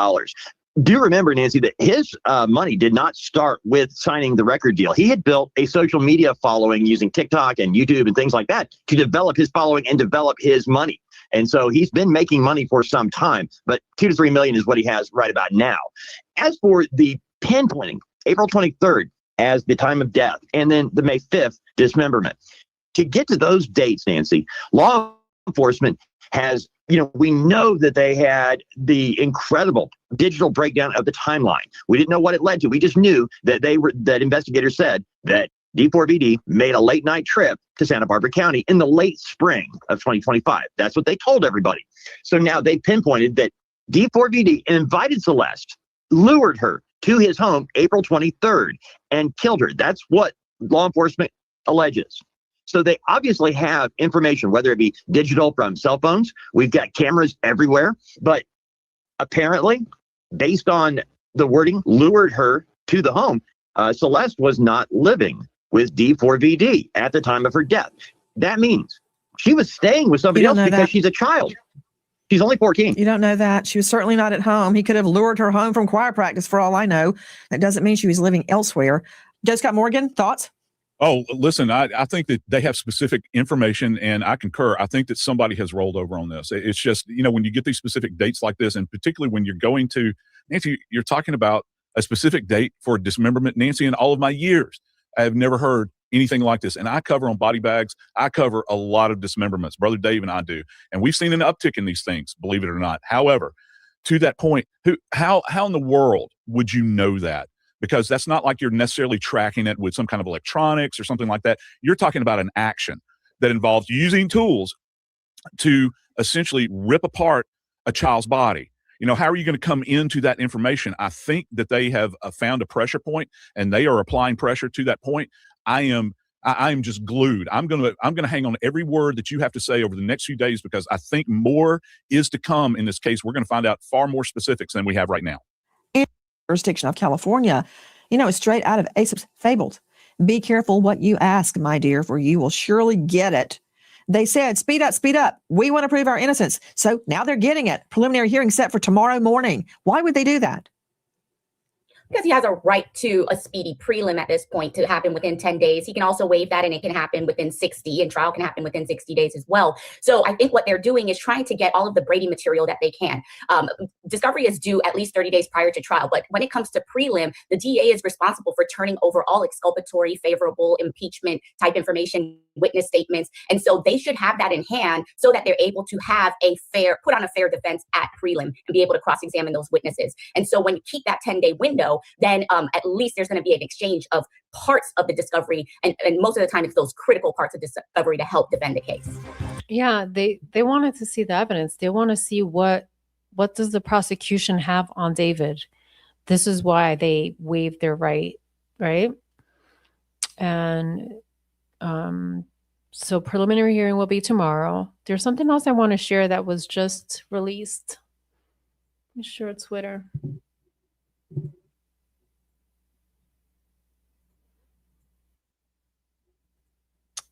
Do remember, Nancy, that his money did not start with signing the record deal. He had built a social media following using TikTok and YouTube and things like that to develop his following and develop his money. And so he's been making money for some time, but 2 to 3 million is what he has right about now. As for the pinpointing, April 23rd as the time of death, and then the May 5th dismemberment. To get to those dates, Nancy, law enforcement has, we know that they had the incredible digital breakdown of the timeline. We didn't know what it led to. We just knew that that investigators said that D4VD made a late night trip to Santa Barbara County in the late spring of 2025. That's what they told everybody. So now they pinpointed that D4VD invited Celeste, lured her to his home April 23rd, and killed her. That's what law enforcement alleges. So they obviously have information, whether it be digital from cell phones. We've got cameras everywhere. But apparently, based on the wording, lured her to the home, Celeste was not living with D4VD at the time of her death. That means she was staying with somebody else because she's a child. She's only 14. You don't know that. She was certainly not at home. He could have lured her home from choir practice for all I know. That doesn't mean she was living elsewhere. Joe Scott Morgan, thoughts? Oh, listen, I think that they have specific information, and I concur. I think that somebody has rolled over on this. It's just, when you get these specific dates like this, and particularly when you're going to, Nancy, you're talking about a specific date for dismemberment. Nancy, in all of my years, I have never heard anything like this. And I cover on body bags. I cover a lot of dismemberments. Brother Dave and I do. And we've seen an uptick in these things, believe it or not. However, to that point, how in the world would you know that? Because that's not like you're necessarily tracking it with some kind of electronics or something like that. You're talking about an action that involves using tools to essentially rip apart a child's body. You know, how are you going to come into that information? I think that they have found a pressure point, and they are applying pressure to that point. I am just glued. I'm gonna hang on every word that you have to say over the next few days, because I think more is to come in this case. We're going to find out far more specifics than we have right now. In jurisdiction of California, you know, it's straight out of Aesop's fables. Be careful what you ask, my dear, for you will surely get it. They said, speed up, speed up. We want to prove our innocence. So now they're getting it. Preliminary hearing set for tomorrow morning. Why would they do that? Because he has a right to a speedy prelim at this point to happen within 10 days. He can also waive that, and it can happen within 60, and trial can happen within 60 days as well. So I think what they're doing is trying to get all of the Brady material that they can. Discovery is due at least 30 days prior to trial. But when it comes to prelim, the DA is responsible for turning over all exculpatory, favorable, impeachment type information, witness statements. And so they should have that in hand so that they're able to have put on a fair defense at prelim and be able to cross-examine those witnesses. And so when you keep that 10-day window, then at least there's going to be an exchange of parts of the discovery. And most of the time, it's those critical parts of discovery to help defend the case. Yeah, they wanted to see the evidence. They want to see what does the prosecution have on David. This is why they waived their right? And so preliminary hearing will be tomorrow. There's something else I want to share that was just released. Let me share Twitter.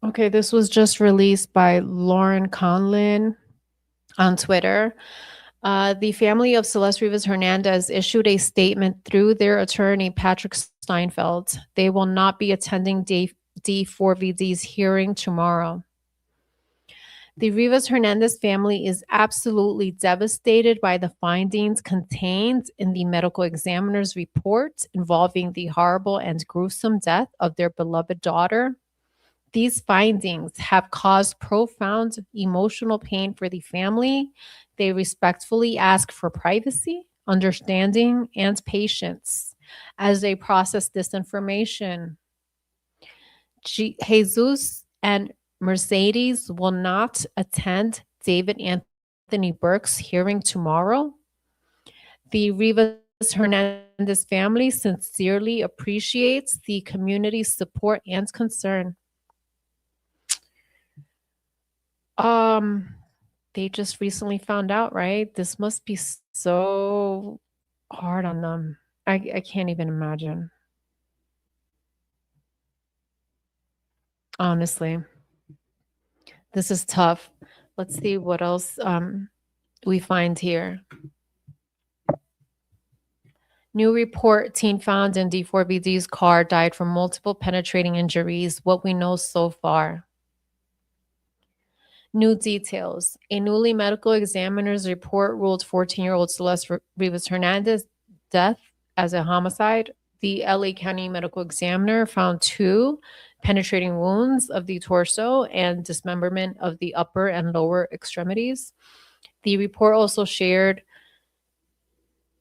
Okay, this was just released by Lauren Conlin on Twitter. The family of Celeste Rivas Hernandez issued a statement through their attorney, Patrick Steinfeld. They will not be attending D4VD's hearing tomorrow. The Rivas Hernandez family is absolutely devastated by the findings contained in the medical examiner's report involving the horrible and gruesome death of their beloved daughter. These findings have caused profound emotional pain for the family. They respectfully ask for privacy, understanding, and patience as they process this information. Jesus and Mercedes will not attend David Anthony Burke's hearing tomorrow. The Rivas Hernandez family sincerely appreciates the community's support and concern. They just recently found out, right? This must be so hard on them. I can't even imagine. Honestly, this is tough. Let's see what else we find here. New report, teen found in D4VD's car died from multiple penetrating injuries. What we know so far. New details. A newly medical examiner's report ruled 14-year-old Celeste Rivas Hernandez death as a homicide. The LA County medical examiner found 2 penetrating wounds of the torso and dismemberment of the upper and lower extremities. The report also shared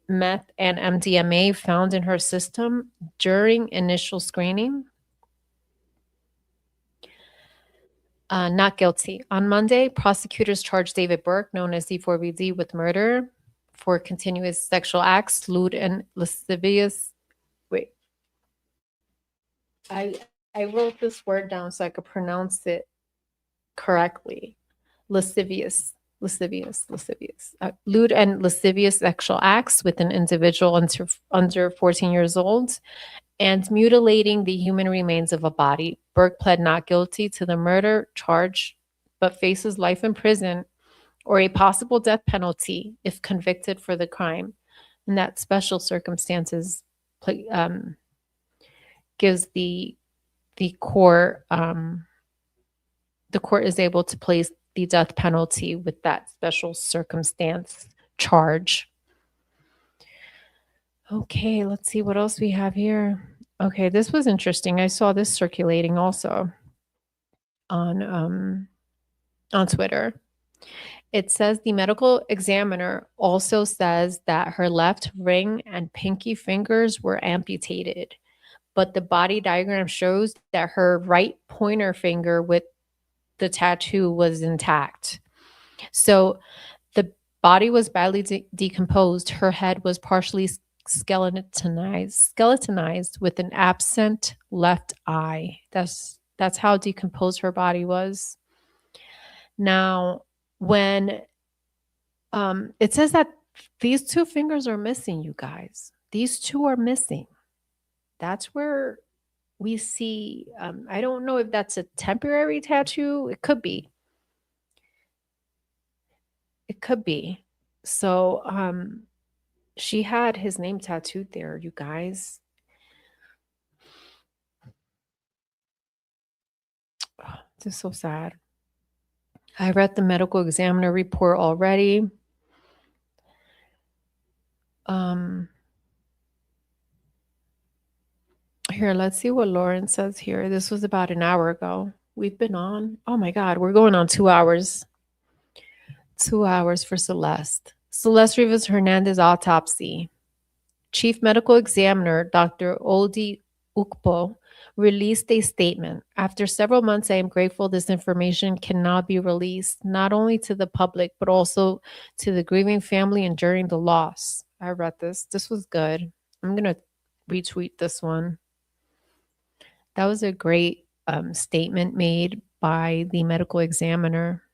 meth and MDMA found in her system during initial screening. Not guilty. On Monday, prosecutors charged David Burke, known as D4VD, with murder for continuous sexual acts, lewd and lascivious. Wait. I wrote this word down so I could pronounce it correctly. Lascivious. Lewd and lascivious sexual acts with an individual under 14 years old, and mutilating the human remains of a body. Burke pled not guilty to the murder charge, but faces life in prison or a possible death penalty if convicted for the crime. And that special circumstances gives the court is able to place the death penalty with that special circumstance charge. Okay, let's see what else we have here. Okay, this was interesting. I saw this circulating also on Twitter. It says the medical examiner also says that her left ring and pinky fingers were amputated, but the body diagram shows that her right pointer finger with the tattoo was intact. So the body was badly decomposed. Her head was partially skeletonized with an absent left eye. That's how decomposed her body was. Now, when it says that these two fingers are missing, you guys. These two are missing. That's where we see, I don't know if that's a temporary tattoo. It could be. It could be. So, she had his name tattooed there, you guys. Oh, this is so sad. I read the medical examiner report already. Here, let's see what Lauren says here. This was about an hour ago. We've been on. Oh my God, we're going on 2 hours. 2 hours for Celeste. Celeste Rivas Hernandez autopsy. Chief Medical Examiner Dr. Oldi Ukpo released a statement. After several months, I am grateful this information can now be released, not only to the public, but also to the grieving family enduring the loss. I read this. This was good. I'm going to retweet this one. That was a great statement made by the medical examiner.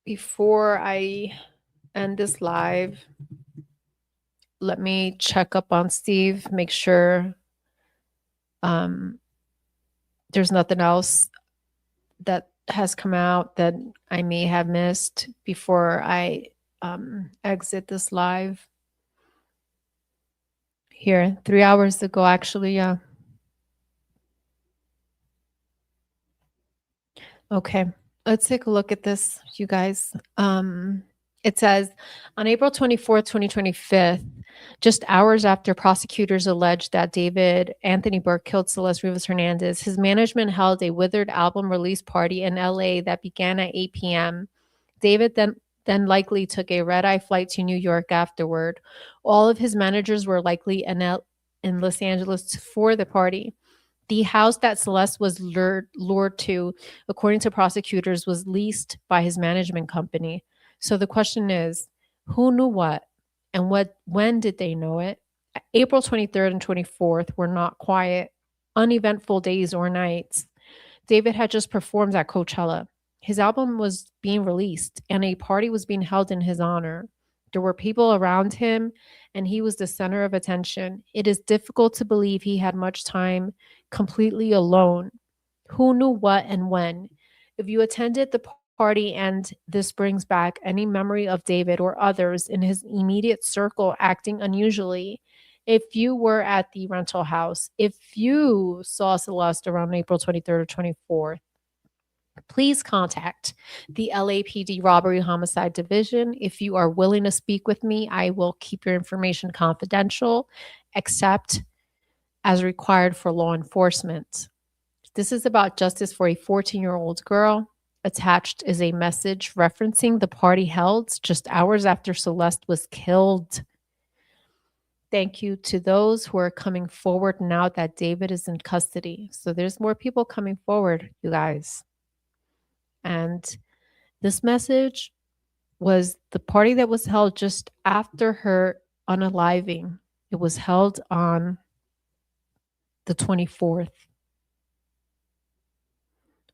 Before I end this live, let me check up on Steve, make sure there's nothing else that has come out that I may have missed before I exit this live. Here, 3 hours ago, actually, yeah. Okay, let's take a look at this, you guys. It says, on April 24th, 2025, just hours after prosecutors alleged that David Anthony Burke killed Celeste Rivas Hernandez, his management held a Withered album release party in LA that began at 8 p.m. David then likely took a red-eye flight to New York afterward. All of his managers were likely in Los Angeles for the party. The house that Celeste was lured to, according to prosecutors, was leased by his management company. So the question is, who knew what? And when did they know it? April 23rd and 24th were not quiet, uneventful days or nights. David had just performed at Coachella. His album was being released, and a party was being held in his honor. There were people around him, and he was the center of attention. It is difficult to believe he had much time completely alone. Who knew what and when? If you attended the party and this brings back any memory of David or others in his immediate circle acting unusually, if you were at the rental house, if you saw Celeste around April 23rd or 24th, please contact the LAPD Robbery Homicide Division. If you are willing to speak with me, I will keep your information confidential, except as required for law enforcement. This is about justice for a 14-year-old girl. Attached is a message referencing the party held just hours after Celeste was killed. Thank you to those who are coming forward now that David is in custody. So there's more people coming forward, you guys. And this message was the party that was held just after her unaliving. It was held on the 24th.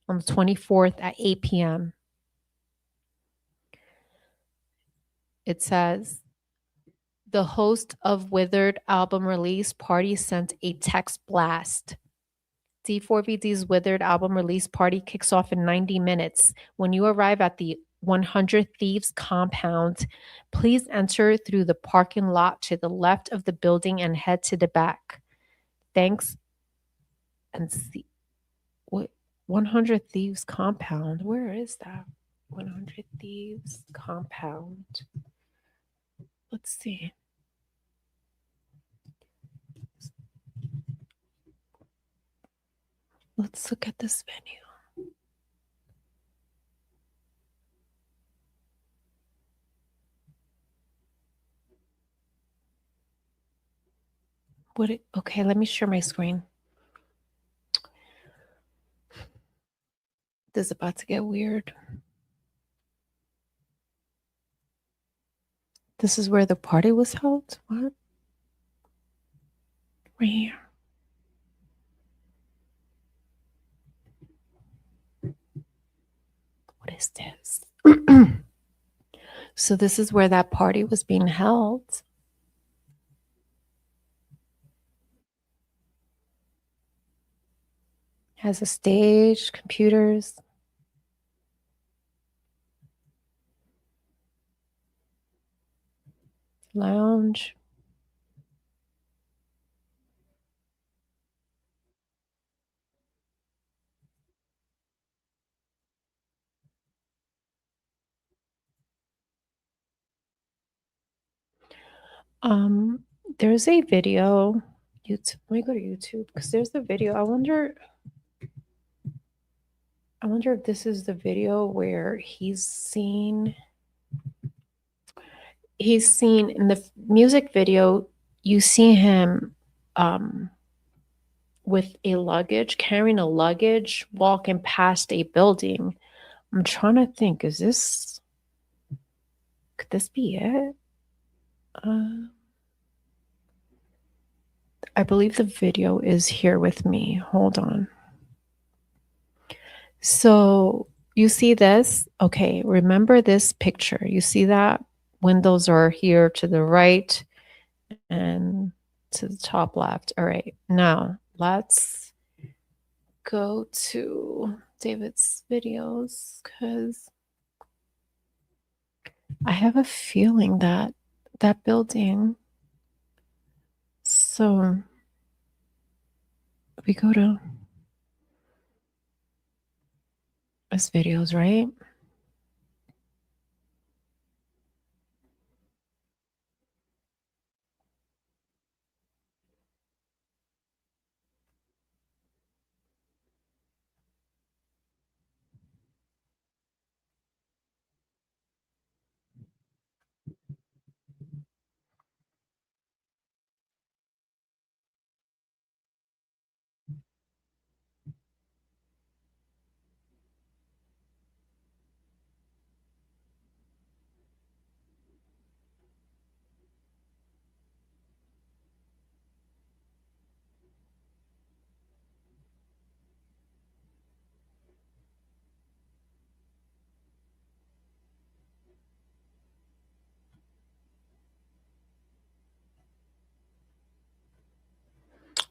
On the 24th at 8 p.m. It says, the host of Withered album release party sent a text blast. D4VD's Withered album release party kicks off in 90 minutes. When you arrive at the 100 Thieves compound, please enter through the parking lot to the left of the building and head to the back. Thanks. And see what 100 Thieves Compound. Where is that? 100 Thieves Compound. Let's see. Let's look at this venue. Okay, let me share my screen. This is about to get weird. This is where the party was held? What? Right here. What is this? So this is where that party was being held. Has a stage, computers. Lounge. There's a video. YouTube. Let me go to YouTube because there's the video. I wonder if this is the video where he's seen in the music video, you see him with a luggage, carrying a luggage, walking past a building. I'm trying to think, could this be it? I believe the video is here with me. Hold on. So you see this? Okay, remember this picture. You see that? Windows are here to the right and to the top left. All right, now let's go to David's videos because I have a feeling that that building. So we go to his videos, right?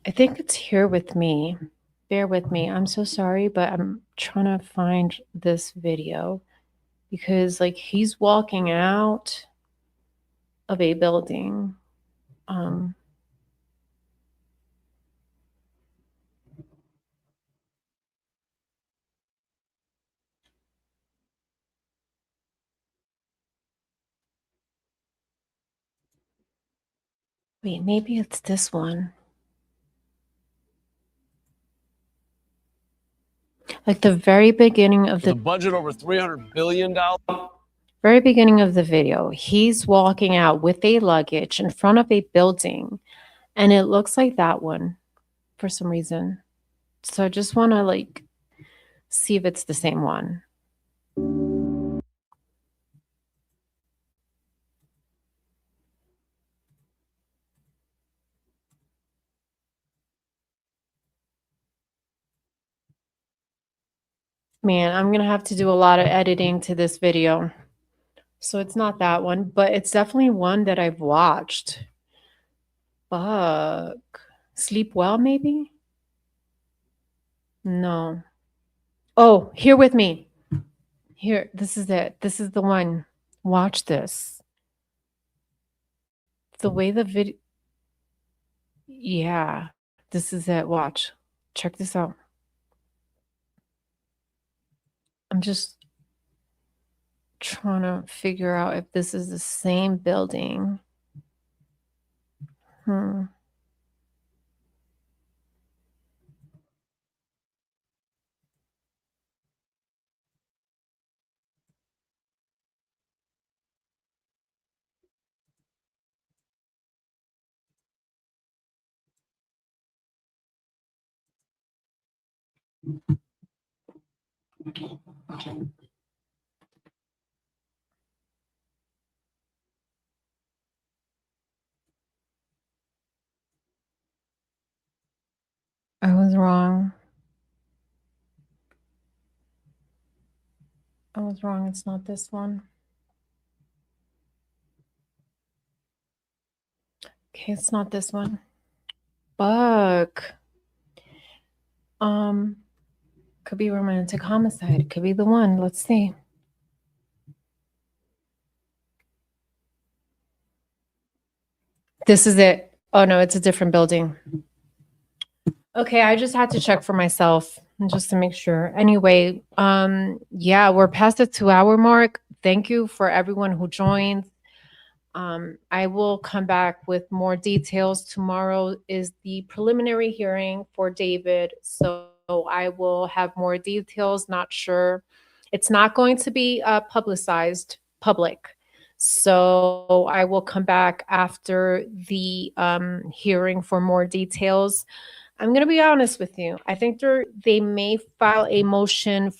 I think it's here with me. Bear with me. I'm so sorry, but I'm trying to find this video because like he's walking out of a building. Wait, maybe it's this one. Like the very beginning of the budget over $300 billion. very beginning of the video, he's walking out with a luggage in front of a building, and it looks like that one for some reason. So I just want to like see if it's the same one. Man, I'm gonna have to do a lot of editing to this video. So it's not that one, but it's definitely one that I've watched. Fuck. Sleep Well, maybe? No. Oh, here with me. Here, this is it. This is the one. Watch this. The way the video. Yeah, this is it. Watch. Check this out. I'm just trying to figure out if this is the same building. I was wrong. I was wrong. It's not this one. Okay, it's not this one. Fuck. Could be romantic homicide. Could be the one. Let's see. This is it. Oh no, it's a different building. Okay, I just had to check for myself just to make sure. Anyway, yeah, we're past the 2-hour mark. Thank you for everyone who joined. I will come back with more details. Tomorrow is the preliminary hearing for David, so I will have more details. Not sure. It's not going to be publicized public. So I will come back after the hearing for more details. I'm going to be honest with you. I think they may file a motion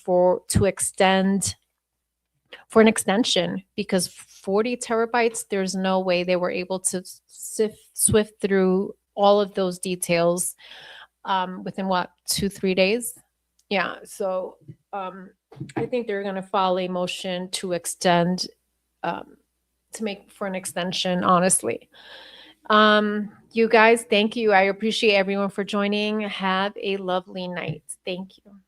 to extend for an extension because 40 terabytes, there's no way they were able to swift through all of those details within 2-3 days. Yeah. So I think they're going to file a motion to extend to make for an extension, honestly. You guys, thank you. I appreciate everyone for joining. Have a lovely night. Thank you.